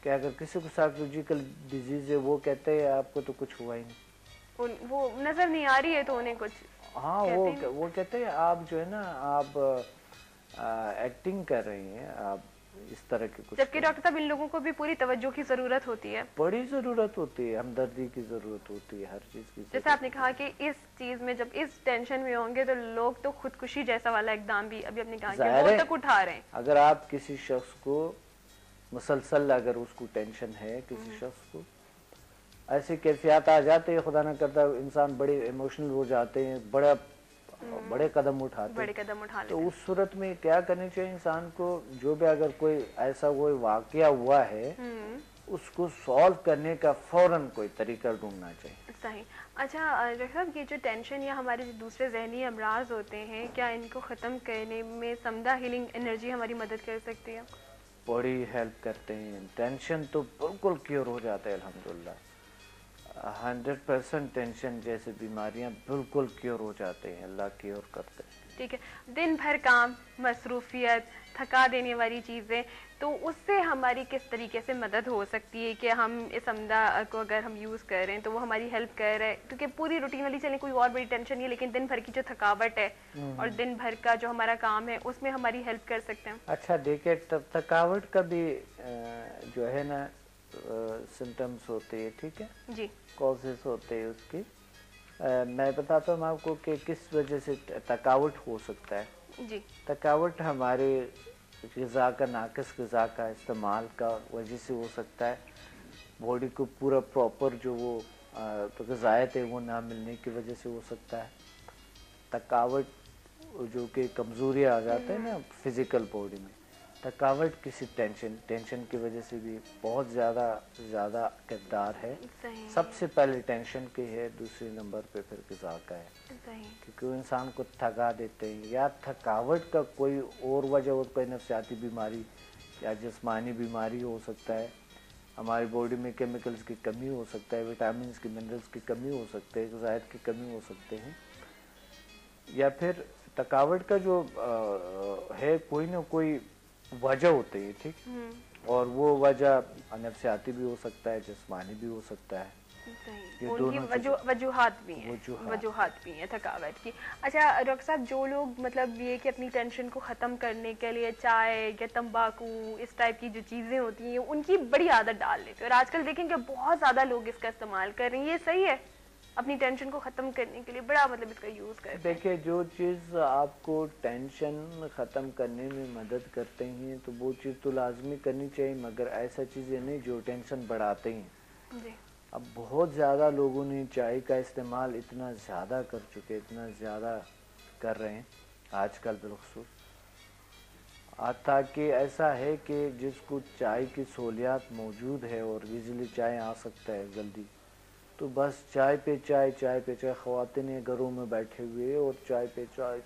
کہ اگر کسی کو سائیکولوجیکل ڈیزیز ہے وہ کہتے ہیں آپ کو تو کچھ ہوا ہی نہیں, وہ نظر نہیں آ رہی ہے تو انہیں کچھ, ہاں وہ کہتے ہیں آپ جو ہے نا آپ ایکٹنگ کر رہی ہیں, آپ اس طرح کے کچھ. جبکہ ڈاکٹر صاحب ان لوگوں کو بھی پوری توجہ کی ضرورت ہوتی ہے, بڑی ضرورت ہوتی ہے, ہمدردی کی ضرورت ہوتی ہے, ہر چیز کی. جیسے آپ نے کہا کہ اس چیز میں جب اس ٹینشن میں ہوں گے تو لوگ تو خودکشی جیسا والا اقدام بھی ابھی آپ نے کہا کہ وہ تک اٹھا رہے ہیں. اگر آپ کسی شخص کو مسلسل اگر اس کو ٹینشن ہے, کسی شخص کو ایسی کیفیات آ جاتے ہیں, خدا نہ کرتا انسان بڑے ایموشنل ہو جاتے ہیں, بڑے قدم اٹھاتے ہیں, تو اس صورت میں کیا کرنی چاہیے انسان کو, جو بھی اگر کوئی ایسا کوئی واقعہ ہوا ہے اس کو سالو کرنے کا فوراً کوئی طریقہ ڈھونڈنا چاہیے. صحیح. اچھا ڈاکٹر صاحب یہ جو ٹینشن یا ہمارے جو دوسرے ذہنی امراض ہوتے ہیں کیا ان کو ختم کرنے میں سمدھا ہیلنگ انرجی ہماری مدد کر سکتی ہے؟ بڑی ہیلپ کرتے ہیں. ٹینشن تو بالکل کیور ہو جاتا ہے الحمدللہ, 100% ٹینشن جیسے بیماریاں بالکل کیور ہو جاتے ہیں, اللہ کیور کرتے ہیں. ٹھیک ہے. دن بھر کام, مصروفیت, تھکا دینے والی چیزیں, تو اس سے ہماری کس طریقے سے مدد ہو سکتی ہے کہ ہم اس عمدہ کو اگر ہم یوز کر رہے ہیں تو وہ ہماری ہیلپ کر رہے ہیں, کیونکہ پوری روٹین والی چلیں کوئی اور بڑی ٹینشن نہیں ہے, لیکن دن بھر کی جو تھکاوٹ ہے اور دن بھر کا جو ہمارا کام ہے اس میں ہماری ہیلپ کر سکتے ہیں. اچھا دیکھیں تھکاوٹ کا بھی جو ہے نا سمٹمز ہوتے ہیں, ٹھیک ہے, جی, کازز ہوتے ہیں اس کی. میں بتاتا ہوں آپ کو کہ کس وجہ سے تھکاوٹ ہو سکتا ہے. جی, تھکاوٹ ہمارے غذا کا, ناقص غذا کا استعمال کا وجہ سے ہو سکتا ہے. باڈی کو پورا پراپر جو وہ غذائیت ہے وہ نہ ملنے کی وجہ سے ہو سکتا ہے. تھکاوٹ جو کہ کمزوری آ جاتا ہے نا فزیکل باڈی میں, थकावट किसी टेंशन की वजह से भी बहुत ज़्यादा किरदार है। सही। सबसे पहले टेंशन की है, दूसरे नंबर पे फिर ग़िज़ा का है, सही। क्योंकि वो इंसान को थका देते हैं। या थकावट का कोई और वजह हो, कोई नफसियाती बीमारी या जिस्मानी बीमारी हो सकता है, हमारी बॉडी में केमिकल्स की कमी हो सकता है, विटामिन की, मिनरल्स की कमी हो सकती है, ग़िज़ायत की कमी हो सकते हैं। या फिर थकावट का जो है कोई ना कोई वजह होती है, ठीक। और वो वजह नफसियाती भी हो सकता है, जिस्मानी भी हो सकता है। सही। उनकी वजूहात भी हैं, वजूहात भी हैं थकावट की। अच्छा डॉक्टर साहब, जो लोग मतलब ये कि अपनी टेंशन को ख़त्म करने के लिए चाय या तंबाकू इस टाइप की जो चीज़ें होती हैं उनकी बड़ी आदत डाल लेते हैं, और आजकल देखेंगे बहुत ज़्यादा लोग इसका इस्तेमाल कर रहे हैं, ये सही है? अपनी टेंशन को ख़त्म करने के लिए बड़ा मतलब इसका यूज़ करते हैं। देखिए, जो चीज़ आपको टेंशन ख़त्म करने में मदद करते हैं तो वो चीज़ तो लाजमी करनी चाहिए, मगर ऐसा चीज़ें नहीं जो टेंशन बढ़ाते हैं जी। अब बहुत ज़्यादा लोगों ने चाय का इस्तेमाल इतना ज़्यादा कर चुके, इतना ज़्यादा कर रहे हैं आजकल बिलखुसूस, ताकि ऐसा है कि जिसको चाय की सहूलियात मौजूद है और इजीली चाय आ सकता है जल्दी, तो बस चाय पे चाय ख़वातीन घरों में बैठे हुए और चाय पे चाय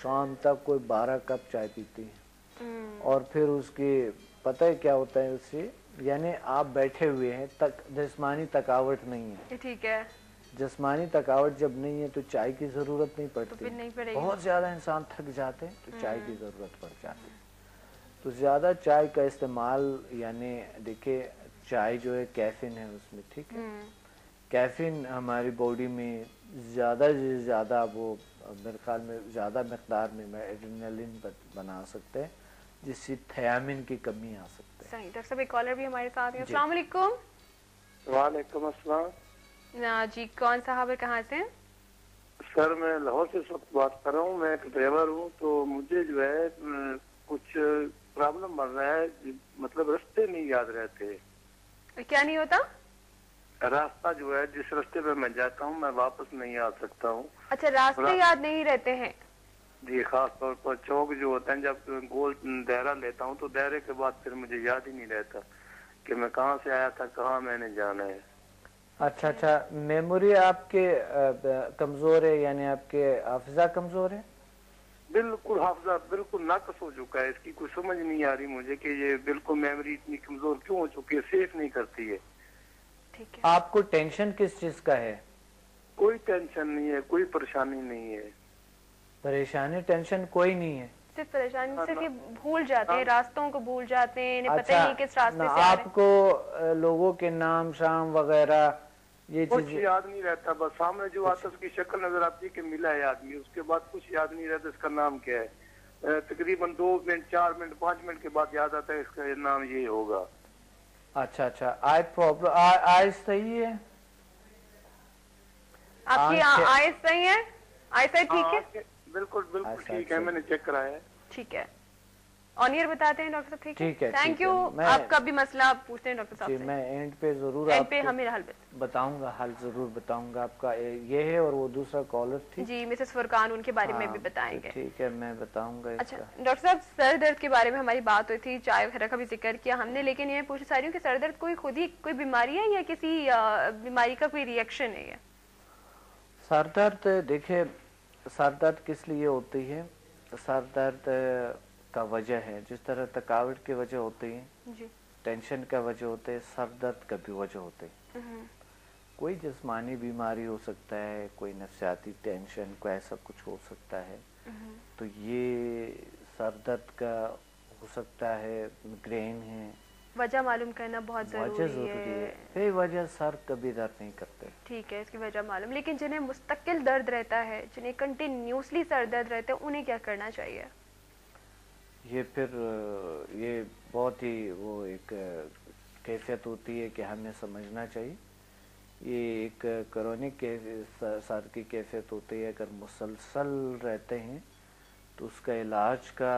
शाम तक कोई 12 कप चाय पीती हैं। और फिर उसके पता है क्या होता है उससे, यानी आप बैठे हुए हैं, जिस्मानी थकावट नहीं है, ठीक है, जिस्मानी थकावट जब नहीं है तो चाय की ज़रूरत नहीं पड़ती, तो नहीं पड़ेगी। बहुत ज़्यादा इंसान थक जाते हैं तो चाय की ज़रूरत पड़ जाती है। तो ज़्यादा चाय का इस्तेमाल, यानी देखिए चाय जो है कैफीन है उसमें, ठीक है, कैफीन हमारी बॉडी में ज़्यादा से ज़्यादा वो मेरे ख्याल में ज़्यादा मकदार में एड्रेनलिन बना सकते हैं, जिससे थियामिन की कमी आ सकती है। सही। डॉक्टर साहब, एक कॉलर भी हमारे साथ है। अस्सलाम वालेकुम। वालेकुम अस्सलाम। जी, कौन साहब है, कहाँ से? सर मैं लाहौर से बात कर रहा हूँ, मैं एक ड्राइवर हूँ। तो मुझे जो है कुछ प्रॉब्लम बन रहा है, मतलब रास्ते नहीं याद रहते। क्या नहीं होता? रास्ता जो है जिस रास्ते पे मैं जाता हूँ मैं वापस नहीं आ सकता हूँ। अच्छा, रास्ते याद नहीं रहते हैं? जी, खास तौर पर चौक जो होता है, जब गोल दायरा लेता हूँ तो दायरे के बाद फिर मुझे याद ही नहीं रहता कि मैं कहाँ से आया था, कहाँ मैंने जाना है। अच्छा, मेमोरी आपके कमजोर है, यानी आपके हाफिजा कमजोर है? बिल्कुल, हाफिजा बिल्कुल नाकस हो चुका है। इसकी कोई समझ नहीं आ रही मुझे कि ये बिल्कुल मेमोरी इतनी कमजोर क्यों हो चुकी है, सेफ नहीं करती है। ठीक है। आपको टेंशन किस चीज का है? कोई टेंशन नहीं है, कोई परेशानी नहीं है। परेशानी टेंशन कोई नहीं है, सिर्फ परेशानी, सिर्फ ये भूल जाते हैं, रास्तों को भूल जाते हैं, इन्हें पता ही अच्छा, नहीं किस रास्ते से आ रहे हैं। आपको लोगों के नाम शाम वगैरह ये कुछ चीजें याद नहीं रहता, बस सामने जो आता है उसकी शक्ल नजर आती है कि मिला है आदमी, उसके बाद कुछ याद नहीं रहता इसका नाम क्या है। तकरीबन 2 मिनट 4 मिनट 5 मिनट के बाद याद आता है इसका नाम ये होगा। अच्छा, आई प्रॉब्लम आई सही है आपकी? आई सही है, आई सही ठीक है, बिल्कुल ठीक है, मैंने चेक कराया है। ठीक है। ऑनियर बताते हैं डॉक्टर साहब, ठीक है, थैंक यू। मैं आपका भी मसला आप पूछते हैं डॉक्टर साहब से। मैं एंड पे जरूर एंड पे हमें हल बताऊंगा, हल जरूर बताऊंगा आपका। ये है और वो दूसरा कॉलर थी जी, मिसेस फुरकान, उनके बारे में भी बताएंगे। ठीक है, मैं बताऊंगा। अच्छा डॉक्टर साहब, सर दर्द के बारे में हमारी बात हुई थी, चाय वगैरह का भी जिक्र किया हमने, लेकिन ये पूछ रही हूँ कि सर दर्द कोई खुद ही कोई बीमारी है या किसी बीमारी का कोई रिएक्शन है? ये सर दर्द, देखिए सर दर्द किस लिए होती है, सर दर्द का वजह है जिस तरह थकावट की वजह होती है जी, टेंशन का वजह होते है, सर दर्द का भी वजह होते है। कोई जिस्मानी बीमारी हो सकता है, कोई नफसियाती टेंशन, कोई ऐसा कुछ हो सकता है। तो ये सर दर्द का हो सकता है, मिग्रेन है। वजह मालूम करना बहुत जरूरी है। बेवजह सर कभी दर्द नहीं करते, ठीक है, इसकी वजह मालूम। लेकिन जिन्हें मुस्तकिल दर्द रहता है, जिन्हें कंटिन्यूसली सर दर्द रहता है, उन्हें क्या करना चाहिए? ये फिर ये बहुत ही वो एक कैफियत होती है कि हमें समझना चाहिए। ये एक क्रोनिक सर की कैफियत होती है। अगर मुसलसल रहते हैं तो उसका इलाज का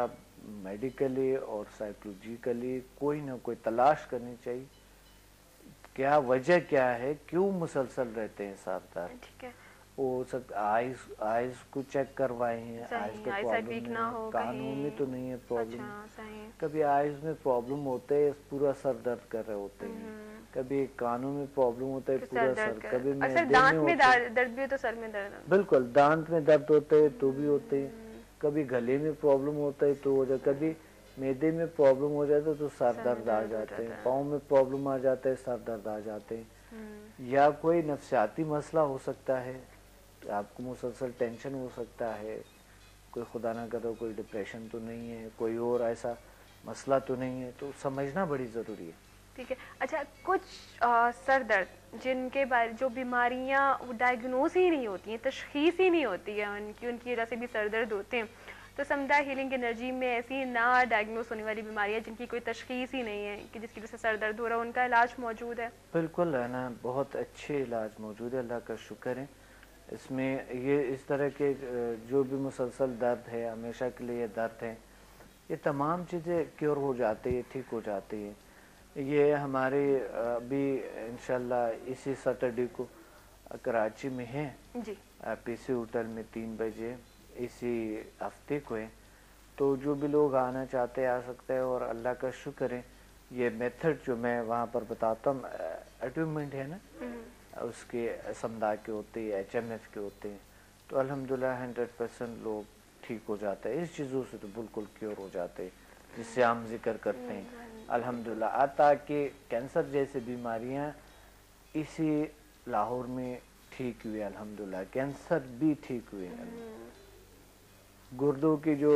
मेडिकली और साइकोलॉजिकली कोई ना कोई तलाश करनी चाहिए, क्या वजह क्या है, क्यों मुसलसल रहते हैं सर दर्द। ठीक है। हो सकता आइज को चेक करवाए हैं, सही, आइज का eyesight weak प्रॉब्लम ना है, हो कानों कहीं। में तो नहीं है प्रॉब्लम। अच्छा, सही। कभी आइज में प्रॉब्लम होते है, पूरा सर दर्द कर रहे होते हैं, कभी कानों में प्रॉब्लम होता है, तो पूरा सर दर्द सर, कर, कभी अक्सर मैदे में दांत में होता है, दर्द भी हो तो सर में दर्द। बिल्कुल दांत में दर्द होते हैं तो भी होते हैं, कभी गले में प्रॉब्लम होता है तो हो जाता, कभी मैदे में प्रॉब्लम हो जाता है तो सर दर्द आ जाते हैं, पाँव में प्रॉब्लम आ जाता है, सर दर्द आ जाते हैं, या कोई नफसियाती मसला हो सकता है, आपको मुसलसल टेंशन हो सकता है, कोई खुदा ना करे कोई डिप्रेशन तो नहीं है, कोई और ऐसा मसला तो नहीं है, तो समझना बड़ी ज़रूरी है। ठीक है। अच्छा, कुछ सर दर्द जिनके बारे जो बीमारियां वो डायग्नोस ही नहीं होती हैं, तशखीस ही नहीं होती है उनकी वजह से भी सर दर्द होते हैं, तो समझा हीलिंग एनर्जी में ऐसी ना डायग्नोस होने वाली बीमारियां जिनकी कोई तशखीस ही नहीं है कि जिसकी वजह से सर दर्द हो रहा है, उनका इलाज मौजूद है? बिल्कुल है ना, बहुत अच्छे इलाज मौजूद है, अल्लाह का शुक्र है। इसमें ये इस तरह के जो भी मुसलसल दर्द है, हमेशा के लिए दर्द है, ये तमाम चीज़ें क्योर हो जाती है, ठीक हो जाती है। ये हमारे अभी इंशाल्लाह इसी सैटरडे को कराची में है जी। पीसी होटल में 3 बजे इसी हफ्ते को है, तो जो भी लोग आना चाहते हैं आ सकते हैं, और अल्लाह का शुक्र है ये मेथड जो मैं वहाँ पर बताता हूँ, अटूवमेंट है ना, उसके समदा के होते हैं, HMF के होते हैं, तो अल्हम्दुलिल्लाह 100% लोग ठीक हो जाते हैं, इस चीज़ों से तो बिल्कुल क्योर हो जाते हैं, जिससे हम जिक्र करते हैं अल्हम्दुलिल्लाह। आता कि कैंसर जैसी बीमारियां इसी लाहौर में ठीक हुई अल्हम्दुलिल्लाह, कैंसर भी ठीक हुए, गुर्दों की जो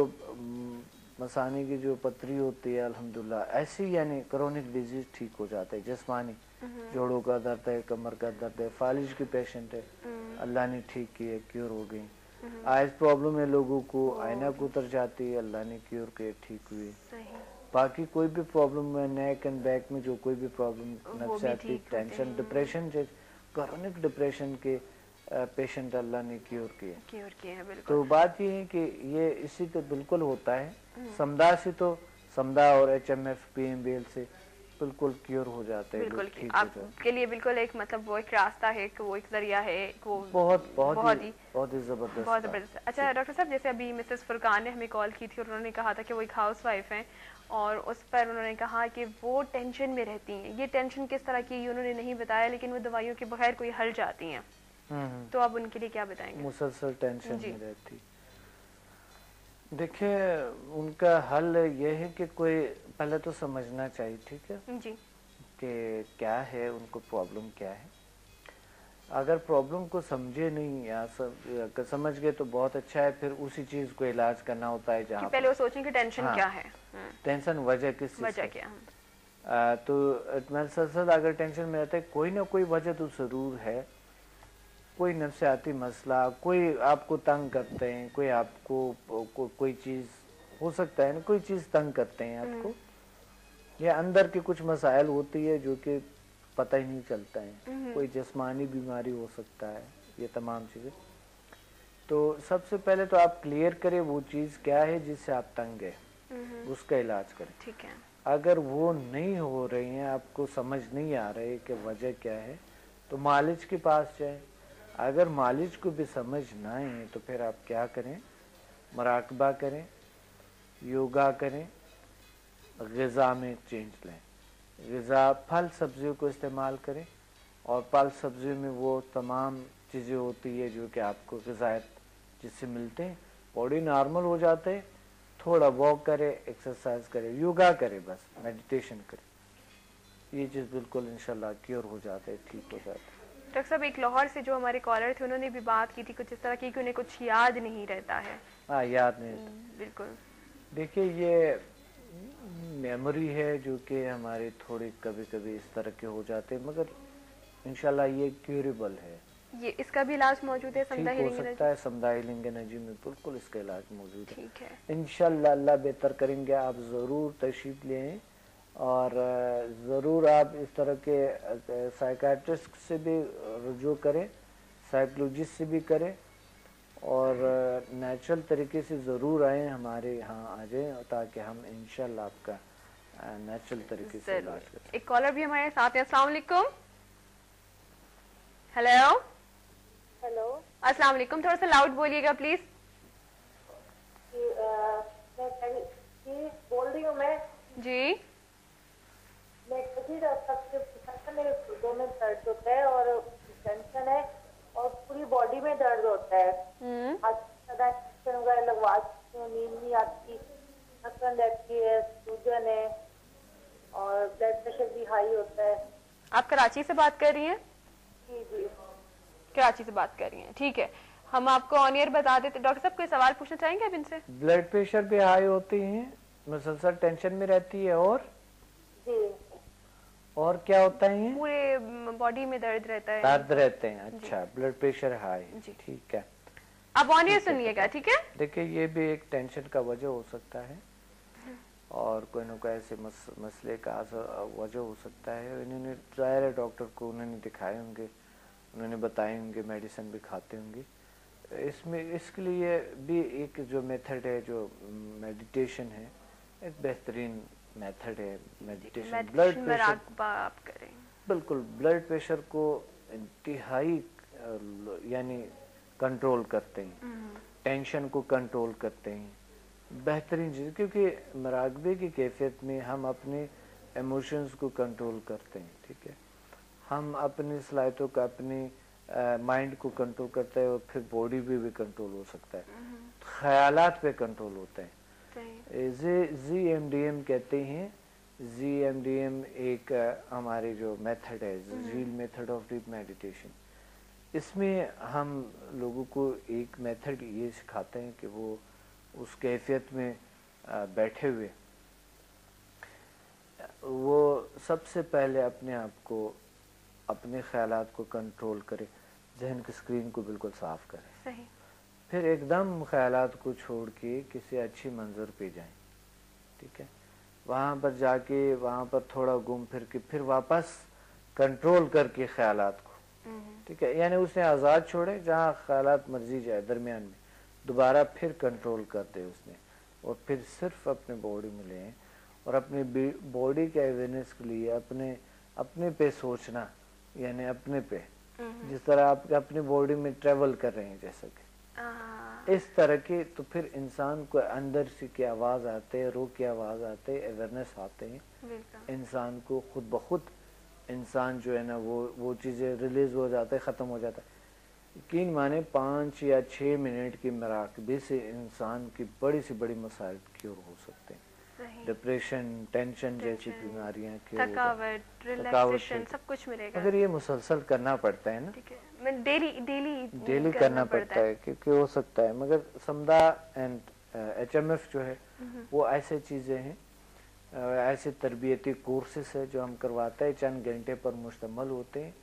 मसाने की जो पथरी होती है अल्हम्दुलिल्लाह, ऐसी यानी क्रोनिक डिजीज ठीक हो जाता है, जिस्मानी जोड़ों का दर्द है, कमर का दर्द है, फालिज की पेशेंट है, अल्लाह ने ठीक किए, क्योर हो गई। आइज प्रॉब्लम है लोगों को, ऐनक उतर जाती है, अल्लाह ने क्योर किए, ठीक हुई। बाकी कोई भी प्रॉब्लम है नेक एंड बैक में, जो कोई भी प्रॉब्लम, नफसियाती टेंशन, डिप्रेशन, क्रोनिक डिप्रेशन के पेशेंट अल्लाह ने क्योर किए हैं। तो बात ये है कि ये इसी तो बिल्कुल होता है, समदा से तो समदा और HMF PMBL से बिल्कुल क्योर हो जाते हैं, बिल्कुल ठीक आपके लिए बिल्कुल एक मतलब वो एक रास्ता है, कि वो एक जरिया है, वो बहुत ही जबरदस्त। अच्छा डॉक्टर साहब, जैसे अभी मिसेस फुरकान ने हमें कॉल की थी और उन्होंने कहा था कि वो एक हाउस वाइफ हैं और उस पर उन्होंने कहा कि वो टेंशन में रहती हैं, ये टेंशन किस तरह की उन्होंने नहीं बताया, लेकिन वो दवाइयों के बगैर कोई हल जाती हैं, तो आप उनके लिए क्या बताएंगे? मुसलसल टेंशन में रहती, देखिए उनका हल ये है कि कोई पहले तो समझना चाहिए, ठीक है जी, कि क्या है उनको, प्रॉब्लम क्या है। अगर प्रॉब्लम को समझे नहीं या समझ गए तो बहुत अच्छा है, फिर उसी चीज को इलाज करना होता है जहाँ पहले वो सोचें कि टेंशन क्या है, टेंशन वजह किस वजह क्या तो मुसलसल अगर टेंशन में रहता है, कोई ना कोई वजह तो जरूर है, कोई नफसियाती मसला, कोई आपको तंग करते हैं, कोई आपको कोई चीज हो सकता है ना, कोई चीज तंग करते हैं आपको, या अंदर की कुछ मसाइल होती है जो कि पता ही नहीं चलता है, कोई जिस्मानी बीमारी हो सकता है, ये तमाम चीजें। तो सबसे पहले तो आप क्लियर करें वो चीज क्या है जिससे आप तंग है, उसका इलाज करें। ठीक है। अगर वो नहीं हो रही है, आपको समझ नहीं आ रही कि वजह क्या है, तो मालिज के पास जाए। अगर मालिज को भी समझ ना आए तो फिर आप क्या करें, मुराकबा करें, योगा करें, ग़िज़ा में चेंज लें, ग़िज़ा फल सब्जियों को इस्तेमाल करें, और फल सब्जियों में वो तमाम चीज़ें होती है जो कि आपको ग़िज़ायत जिससे मिलते हैं, बॉडी नॉर्मल हो जाते हैं। थोड़ा वॉक करें, एक्सरसाइज करें, योगा करें, बस मेडिटेशन करें, ये चीज़ बिल्कुल इंशाल्लाह क्योर हो जाते हैं, ठीक हो जाते हैं। डॉक्टर साहब, एक लाहौर से जो हमारे कॉलर थे उन्होंने भी बात की थी कुछ इस तरह की कि उन्हें कुछ याद नहीं रहता है। हाँ, याद नहीं, बिल्कुल। देखिए ये मेमोरी है जो कि हमारी थोड़ी कभी कभी इस तरह के हो जाते हैं, मगर इंशाल्लाह ये क्यूरेबल है, ये इसका भी इलाज मौजूद है, ठीक हो सकता है। समदा हीलिंग एनर्जी में बिल्कुल इसका इलाज मौजूद है, ठीक है। इंशाल्लाह अल्लाह बेहतर करेंगे। आप ज़रूर तशरीफ ले आएं, और ज़रूर आप इस तरह के साइकाट्रिस्ट से भी रुजू करें, साइकोलॉजिस्ट से भी करें, और नेचुरल तरीके से ज़रूर आएँ, हमारे यहाँ आ जाएं, ताकि हम इंशाल्लाह आपका नेचुरल तरीके से इलाज करें। एक कॉलर भी हमारे साथ है। अस्सलाम वालेकुम। Hello hello. अस्सलाम वालेकुम, थोड़ा सा लाउड बोलिएगा प्लीज। बोल रही हूँ मैं जी दो में दर्द होता है और टेंशन है और पूरी बॉडी में दर्द होता है। लगवा नींद नहीं आती, थकन रहती है, सूजन है और ब्लड प्रेशर भी हाई होता है। आप कराची से बात कर रही हैं? जी जी कराची से बात कर रही हैं, ठीक है। हम आपको ऑन एयर बता देते। डॉक्टर साहब कोई सवाल पूछना चाहेंगे आप इनसे? ब्लड प्रेशर भी हाई होती है, मुसलसल टेंशन में रहती है, और क्या होता है? पूरे बॉडी में दर्द रहता है, दर्द रहते हैं। अच्छा, ब्लड प्रेशर हाई, ठीक है। आप ऑन एयर सुनिएगा, ठीक है। देखिए, ये भी एक टेंशन का वजह हो सकता है और कोई ना कोई ऐसे मसले का वजह हो सकता है। इन्होंने जाहिर है डॉक्टर को उन्होंने दिखाए होंगे, उन्होंने बताए होंगे, मेडिसिन भी खाते होंगे। इसमें इसके लिए भी एक जो मेथड है, जो मेडिटेशन है, एक बेहतरीन मेथड है मेडिटेशन। ब्लड प्रेशर आप करें, बिल्कुल ब्लड प्रेशर को इंतहाई यानी कंट्रोल करते हैं, टेंशन को कंट्रोल करते हैं, बेहतरीन चीज़। क्योंकि मुराकबे की कैफियत में हम अपने इमोशंस को कंट्रोल करते हैं, ठीक है। हम अपनी सलाहियतों का, अपने माइंड को कंट्रोल करते हैं और फिर बॉडी पे भी कंट्रोल हो सकता है, ख्यालात पे कंट्रोल होता है। ZMDM कहते हैं। ZMDM एक हमारी जो मेथड है, झील मेथड ऑफ डीप मेडिटेशन, इसमें हम लोगों को एक मेथड ये सिखाते हैं कि वो उस कैफियत में बैठे हुए वो सबसे पहले अपने आप को, अपने ख्यालात को कंट्रोल करे, जहन की स्क्रीन को बिल्कुल साफ करे। सही। फिर एकदम ख्यालात को छोड़ के किसी अच्छी मंजर पे जाएं, ठीक है। वहाँ पर जाके वहाँ पर थोड़ा घूम फिर के फिर वापस कंट्रोल करके ख्यालात को, ठीक है। यानी उसने आज़ाद छोड़े, जहाँ ख्यालात मर्जी जाए, दरमियान में दोबारा फिर कंट्रोल कर दे उसने, और फिर सिर्फ अपने बॉडी में लें और अपनी बॉडी के अवेयरनेस के लिए अपने पे सोचना, यानी अपने पे, जिस तरह आप अपनी बॉडी में ट्रेवल कर रहे हैं, जैसा कि इस तरह की, तो फिर इंसान को अंदर से की आवाज आते है, रूह की आवाज आते है, अवेयरनेस आते हैं, इंसान को खुद ब खुद इंसान जो है ना वो चीजें रिलीज हो जाता है, खत्म हो जाता है। यकीन माने 5 या 6 मिनट की मुराकबे से इंसान की बड़ी से बड़ी मसाइल क्योर हो सकते हैं। डिप्रेशन, टेंशन जैसी बीमारियां, थकावट, रिलैक्सेशन, सब कुछ मिलेगा। अगर ये मुसलसल करना पड़ता है ना, ठीक है, डेली करना पड़ता है, क्योंकि हो सकता है। मगर समदा एंड HMF जो है वो ऐसे चीजें हैं, ऐसे तरबियती कोर्सेस है जो हम करवाते हैं, चंद घंटे पर मुश्तमल होते हैं,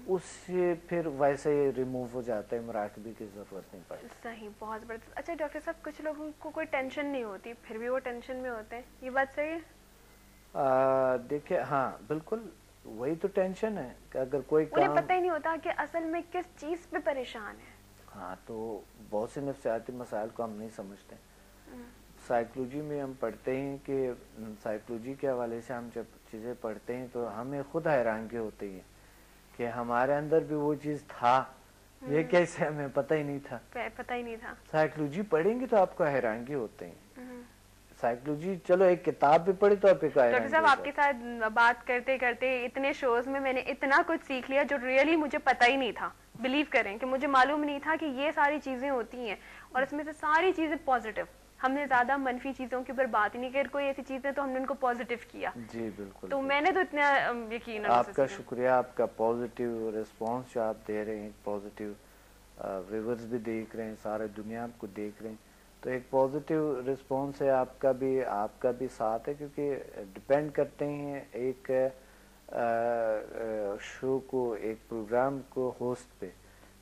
उससे फिर वैसे ही रिमूव हो जाता है, मुराकबे की जरूरत नहीं पड़ती। सही, बहुत जबरदस्त। अच्छा डॉक्टर साहब, कुछ लोगों को कोई टेंशन नहीं होती फिर भी वो टेंशन में होते हैं, ये बात सही है? देखिए, हाँ बिल्कुल, वही तो टेंशन है कि अगर कोई उन्हें पता ही नहीं होता कि असल में किस चीज पे परेशान है। हाँ, तो बहुत से नफ्सियाती मसाइल को हम नहीं समझते। साइकोलॉजी में हम पढ़ते हैं कि साइकोलॉजी के हवाले से हम जब चीजें पढ़ते हैं तो हमें खुद हैरानगी होती है कि हमारे अंदर भी वो चीज था, ये कैसे हमें पता ही नहीं था। साइकोलॉजी पढ़ेंगे तो आपको हैरानगी होते हैं। साइकोलॉजी, चलो एक किताब भी पढ़ी तो आपको डॉक्टर साहब, आपके साथ बात करते करते इतने शोज में मैंने इतना कुछ सीख लिया जो रियली मुझे पता ही नहीं था। बिलीव करें कि मुझे मालूम नहीं था कि ये सारी चीजें होती हैं, और इसमें से सारी चीजें पॉजिटिव। हमने ज्यादा मनफी चीजों के ऊपर बात ही नहीं की, कोई ऐसी चीजें तो हमने उनको पॉजिटिव किया। जी बिल्कुल। तो मैंने तो इतना यकीन, आपका शुक्रिया, आपका पॉजिटिव रिस्पांस जो आप दे रहे हैं, पॉजिटिव व्यूअर्स भी देख रहे हैं, सारे दुनिया आपको देख रहे हैं, तो एक पॉजिटिव रिस्पांस है। आपका भी साथ है, क्योंकि डिपेंड करते हैं एक शो को, एक प्रोग्राम को होस्ट पे,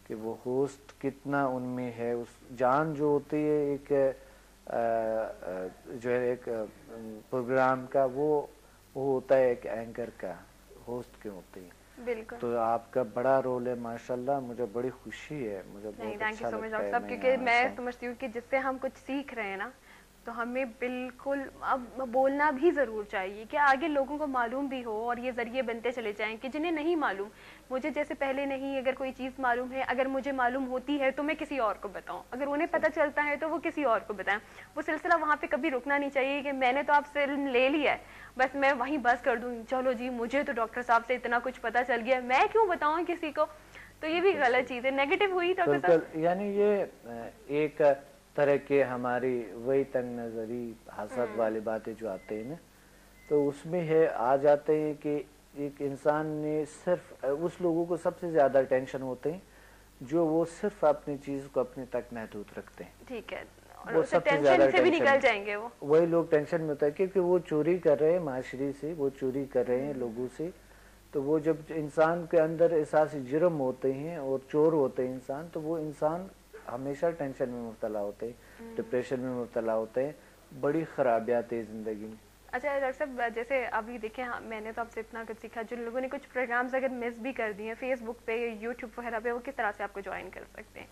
कि वो होस्ट कितना उनमें है, उस जान जो होती है एक जो है एक प्रोग्राम का, वो होता है एक एंकर का, होस्ट के होते हैं। बिल्कुल। तो आपका बड़ा रोल है, माशाल्लाह, मुझे बड़ी खुशी है, मुझे बहुत अच्छा लगता है। क्योंकि मैं समझती हूँ कि जिससे हम कुछ सीख रहे हैं ना, تو ہمیں بالکل اب بولنا بھی ضرور چاہیے کہ آگے لوگوں کو معلوم بھی ہو اور یہ ذریعے بنتے چلے جائیں کہ جنہیں نہیں معلوم. مجھے جیسے پہلے نہیں اگر کوئی چیز معلوم ہے, اگر مجھے معلوم ہوتی ہے تو میں کسی اور کو بتاؤں, اگر انہیں پتہ چلتا ہے تو وہ کسی اور کو بتائیں. وہ سلسلہ وہاں پہ کبھی رکنا نہیں چاہیے کہ میں نے تو آپ سے علم لے لیا ہے, بس میں وہیں بس کر دوں, چلو جی مجھے تو ڈاکٹر صاحب سے اتنا کچھ پتہ چل گیا, میں کیوں بتاؤں کسی کو. تو یہ بھی غلط چیز ہے, نیگیٹو ہوئی ڈاکٹر صاحب. بالکل, یعنی یہ ایک طرح کے ہماری وہی تنگ نظری حسد والی باتیں جو آتے ہیں نا, تو اس میں ہے آ جاتے ہیں کہ ایک انسان نے صرف اس لوگوں کو سب سے زیادہ ٹینشن ہوتے ہیں جو وہ صرف اپنی چیز کو اپنے تک محدود رکھتے ہیں. ٹھیک ہے, وہ سب سے زیادہ سے بھی نکل جائیں گے, وہی لوگ ٹینشن میں ہوتا ہے کیونکہ وہ چوری کر رہے ہیں معاشرے سے, وہ چوری کر رہے ہیں لوگوں سے. تو وہ جب انسان کے اندر احساس جرم ہوتے ہیں اور چور ہوتے ہیں انسان, تو وہ انسان ہمیشہ ٹینشن میں مبتلا ہوتے ہیں, ڈپریشن میں مبتلا ہوتے ہیں, بڑی خرابیات ہیں زندگی میں. اچھا ڈاکٹر صاحب, جیسے ابھی دیکھیں میں نے تو آپ سے اتنا کچھ سیکھا, جن لوگوں نے کچھ پروگرامز اگر مس بھی کر دیے ہیں فیس بک پہ, یوٹیوب وغیرہ پہ, وہ کس طرح سے آپ کو جوائن کر سکتے ہیں؟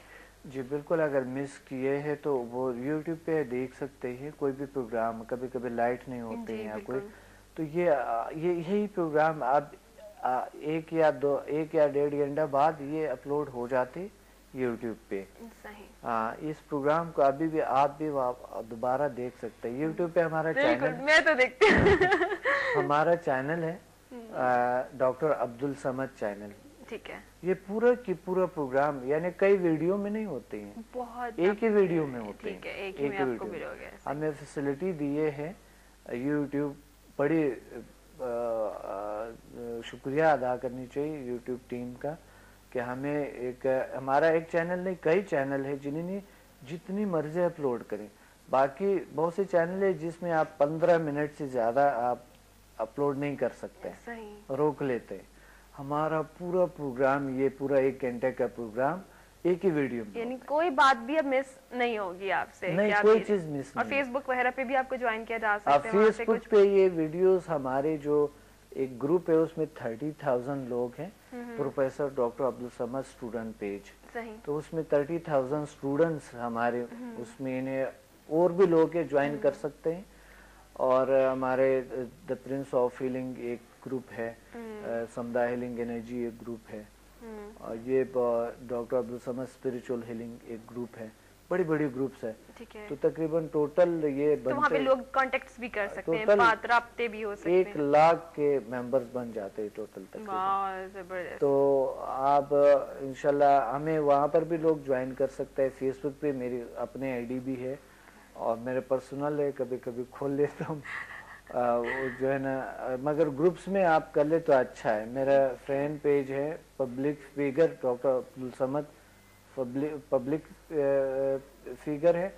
جی بالکل, اگر مس کیے ہیں تو وہ یوٹیوب پہ دیکھ سکتے ہیں کوئی بھی پروگرام. کبھی کبھی لائٹ نہیں ہوتے ہیں یا کوئی, تو یہی پروگرام آپ ایک یا 1.5 گھنٹہ بعد یہ اپلوڈ ہو جاتے یوٹیوب پہ. ہاں, اس پروگرام کو ابھی بھی آپ بھی دوبارہ دیکھ سکتے ہیں یوٹیوب پہ. ہمارا چینل, میں تو دیکھتی ہوں, ہمارا چینل ہے ڈاکٹر عبدالصمد چینل. ٹھیک ہے, یہ پورا کی پورا پروگرام یعنی کئی ویڈیو میں نہیں ہوتے ہیں, ایک ہی ویڈیو میں ہوتے ہیں. ایک ہی ویڈیو ہمیں فیسلٹی دیے ہے یوٹیوب, بڑی شکریہ ادا کرنی چاہیے یوٹیوب ٹیم کا کہ ہمیں ہمارا ایک چینل نہیں کئی چینل ہے جنہوں نے جتنی مرضی اپلوڈ کریں. باقی بہت سے چینل ہے جس میں آپ 15 منٹ سے زیادہ آپ اپلوڈ نہیں کر سکتے, روک لیتے. ہمارا پورا پروگرام, یہ پورا 1 گھنٹے کا پروگرام ایک ہی ویڈیو میں, یعنی کوئی بات بھی اب مس نہیں ہوگی آپ سے, نہیں کوئی چیز مس نہیں. اور فیس بک وغیرہ پہ بھی آپ کو جوائن کیا جا سکتے ہیں. فیس بک پہ یہ ویڈیوز ہمارے جو ایک گروپ ہے اس میں 30,000 لوگ ہیں, professor doctor Abdul Samad student page, تو اس میں 30,000 اسٹوڈنٹس ہمارے اس میں, انہیں اور بھی لوگ جوائن کر سکتے ہیں. اور ہمارے دا پرنس آف ہیلنگ ایک گروپ ہے, سمدا ہیلنگ انرجی ایک گروپ ہے, اور یہ ڈاکٹر عبدالصمد اسپریچول ہیلنگ ایک گروپ ہے. بڑی بڑی گروپس ہے, تو تقریباً ٹوٹل یہ تو وہاں پہ لوگ کانٹیکٹس بھی کر سکتے ہیں, بات رابطے بھی ہو سکتے ہیں. 1 لاکھ کے ممبرز بن جاتے ہیں ٹوٹل تقریباً. تو آپ انشاءاللہ ہمیں وہاں پر بھی لوگ جوائن کر سکتے ہیں. فیس بک پہ میری اپنے آئی ڈی بھی ہے اور میرے پرسنل ہے, کبھی کبھی کھول لیتا ہوں وہ جو ہے نا, مگر گروپس میں آپ کر لے تو اچھا ہے. میرا فرینڈ پیج ہے public figure doctor Abdul Samad, public figure ہے,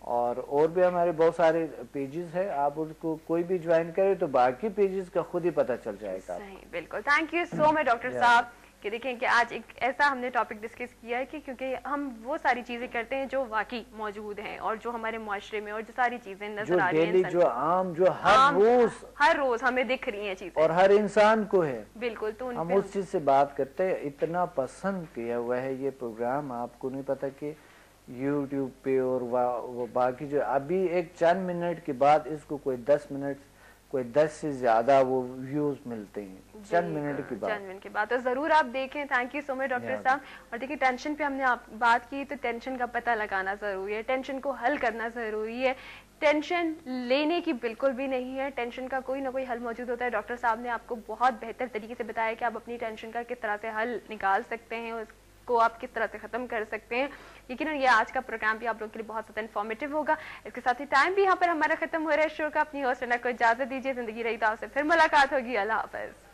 اور بھی ہمارے بہت سارے پیجز ہیں. آپ اس کو کوئی بھی جوائن کرے تو باقی پیجز کا خود ہی پتہ چل جائے گا. صحیح, بالکل. Thank you so much doctor صاحب کہ دیکھیں کہ آج ایک ایسا ہم نے ٹاپک ڈسکس کیا ہے کہ کیونکہ ہم وہ ساری چیزیں کرتے ہیں جو واقعی موجود ہیں اور جو ہمارے معاشرے میں اور جو ساری چیزیں نظر آ رہی ہیں, جو عام, جو ہر روز ہمیں دکھ رہی ہیں چیزیں, اور ہر انسان کو ہے. بالکل, تو ہم اس چیز سے بات کرتے ہیں. اتنا پسند کیا ہوا ہے یہ پروگرام, آپ کو نہیں پتا کہ یوٹیوب پہ اور وہ باقی جو ابھی ایک چند منٹ کے بعد اس کو کوئی 10 منٹ, کوئی 10 سے زیادہ وہ ویوز ملتے ہیں چند منٹ کے بعد. تو ضرور آپ دیکھیں. Thank you so much doctor صاحب. اور دیکھیں ٹینشن پہ ہم نے بات کی, تو ٹینشن کا پتہ لگانا ضروری ہے, ٹینشن کو حل کرنا ضروری ہے. ٹینشن لینے کی بالکل بھی نہیں ہے, ٹینشن کا کوئی نہ کوئی حل موجود ہوتا ہے. ڈاکٹر صاحب نے آپ کو بہت بہتر طریقے سے بتایا کہ آپ اپنی ٹینشن کا کس طرح سے حل نکال سکتے ہیں, اس کو آپ کس طرح سے ختم کر سکتے ہیں. یقیناً یہ آج کا پروگرام بھی آپ لوگوں کے لیے بہت زیادہ انفارمیٹو ہوگا. اس کے ساتھ ہی ٹائم بھی یہاں پر ہمارا ختم ہو رہا ہے شو کا. اپنی ہوسٹ کو اجازت دیجیے. زندگی رہی تو آپ سے پھر ملاقات ہوگی. اللہ حافظ.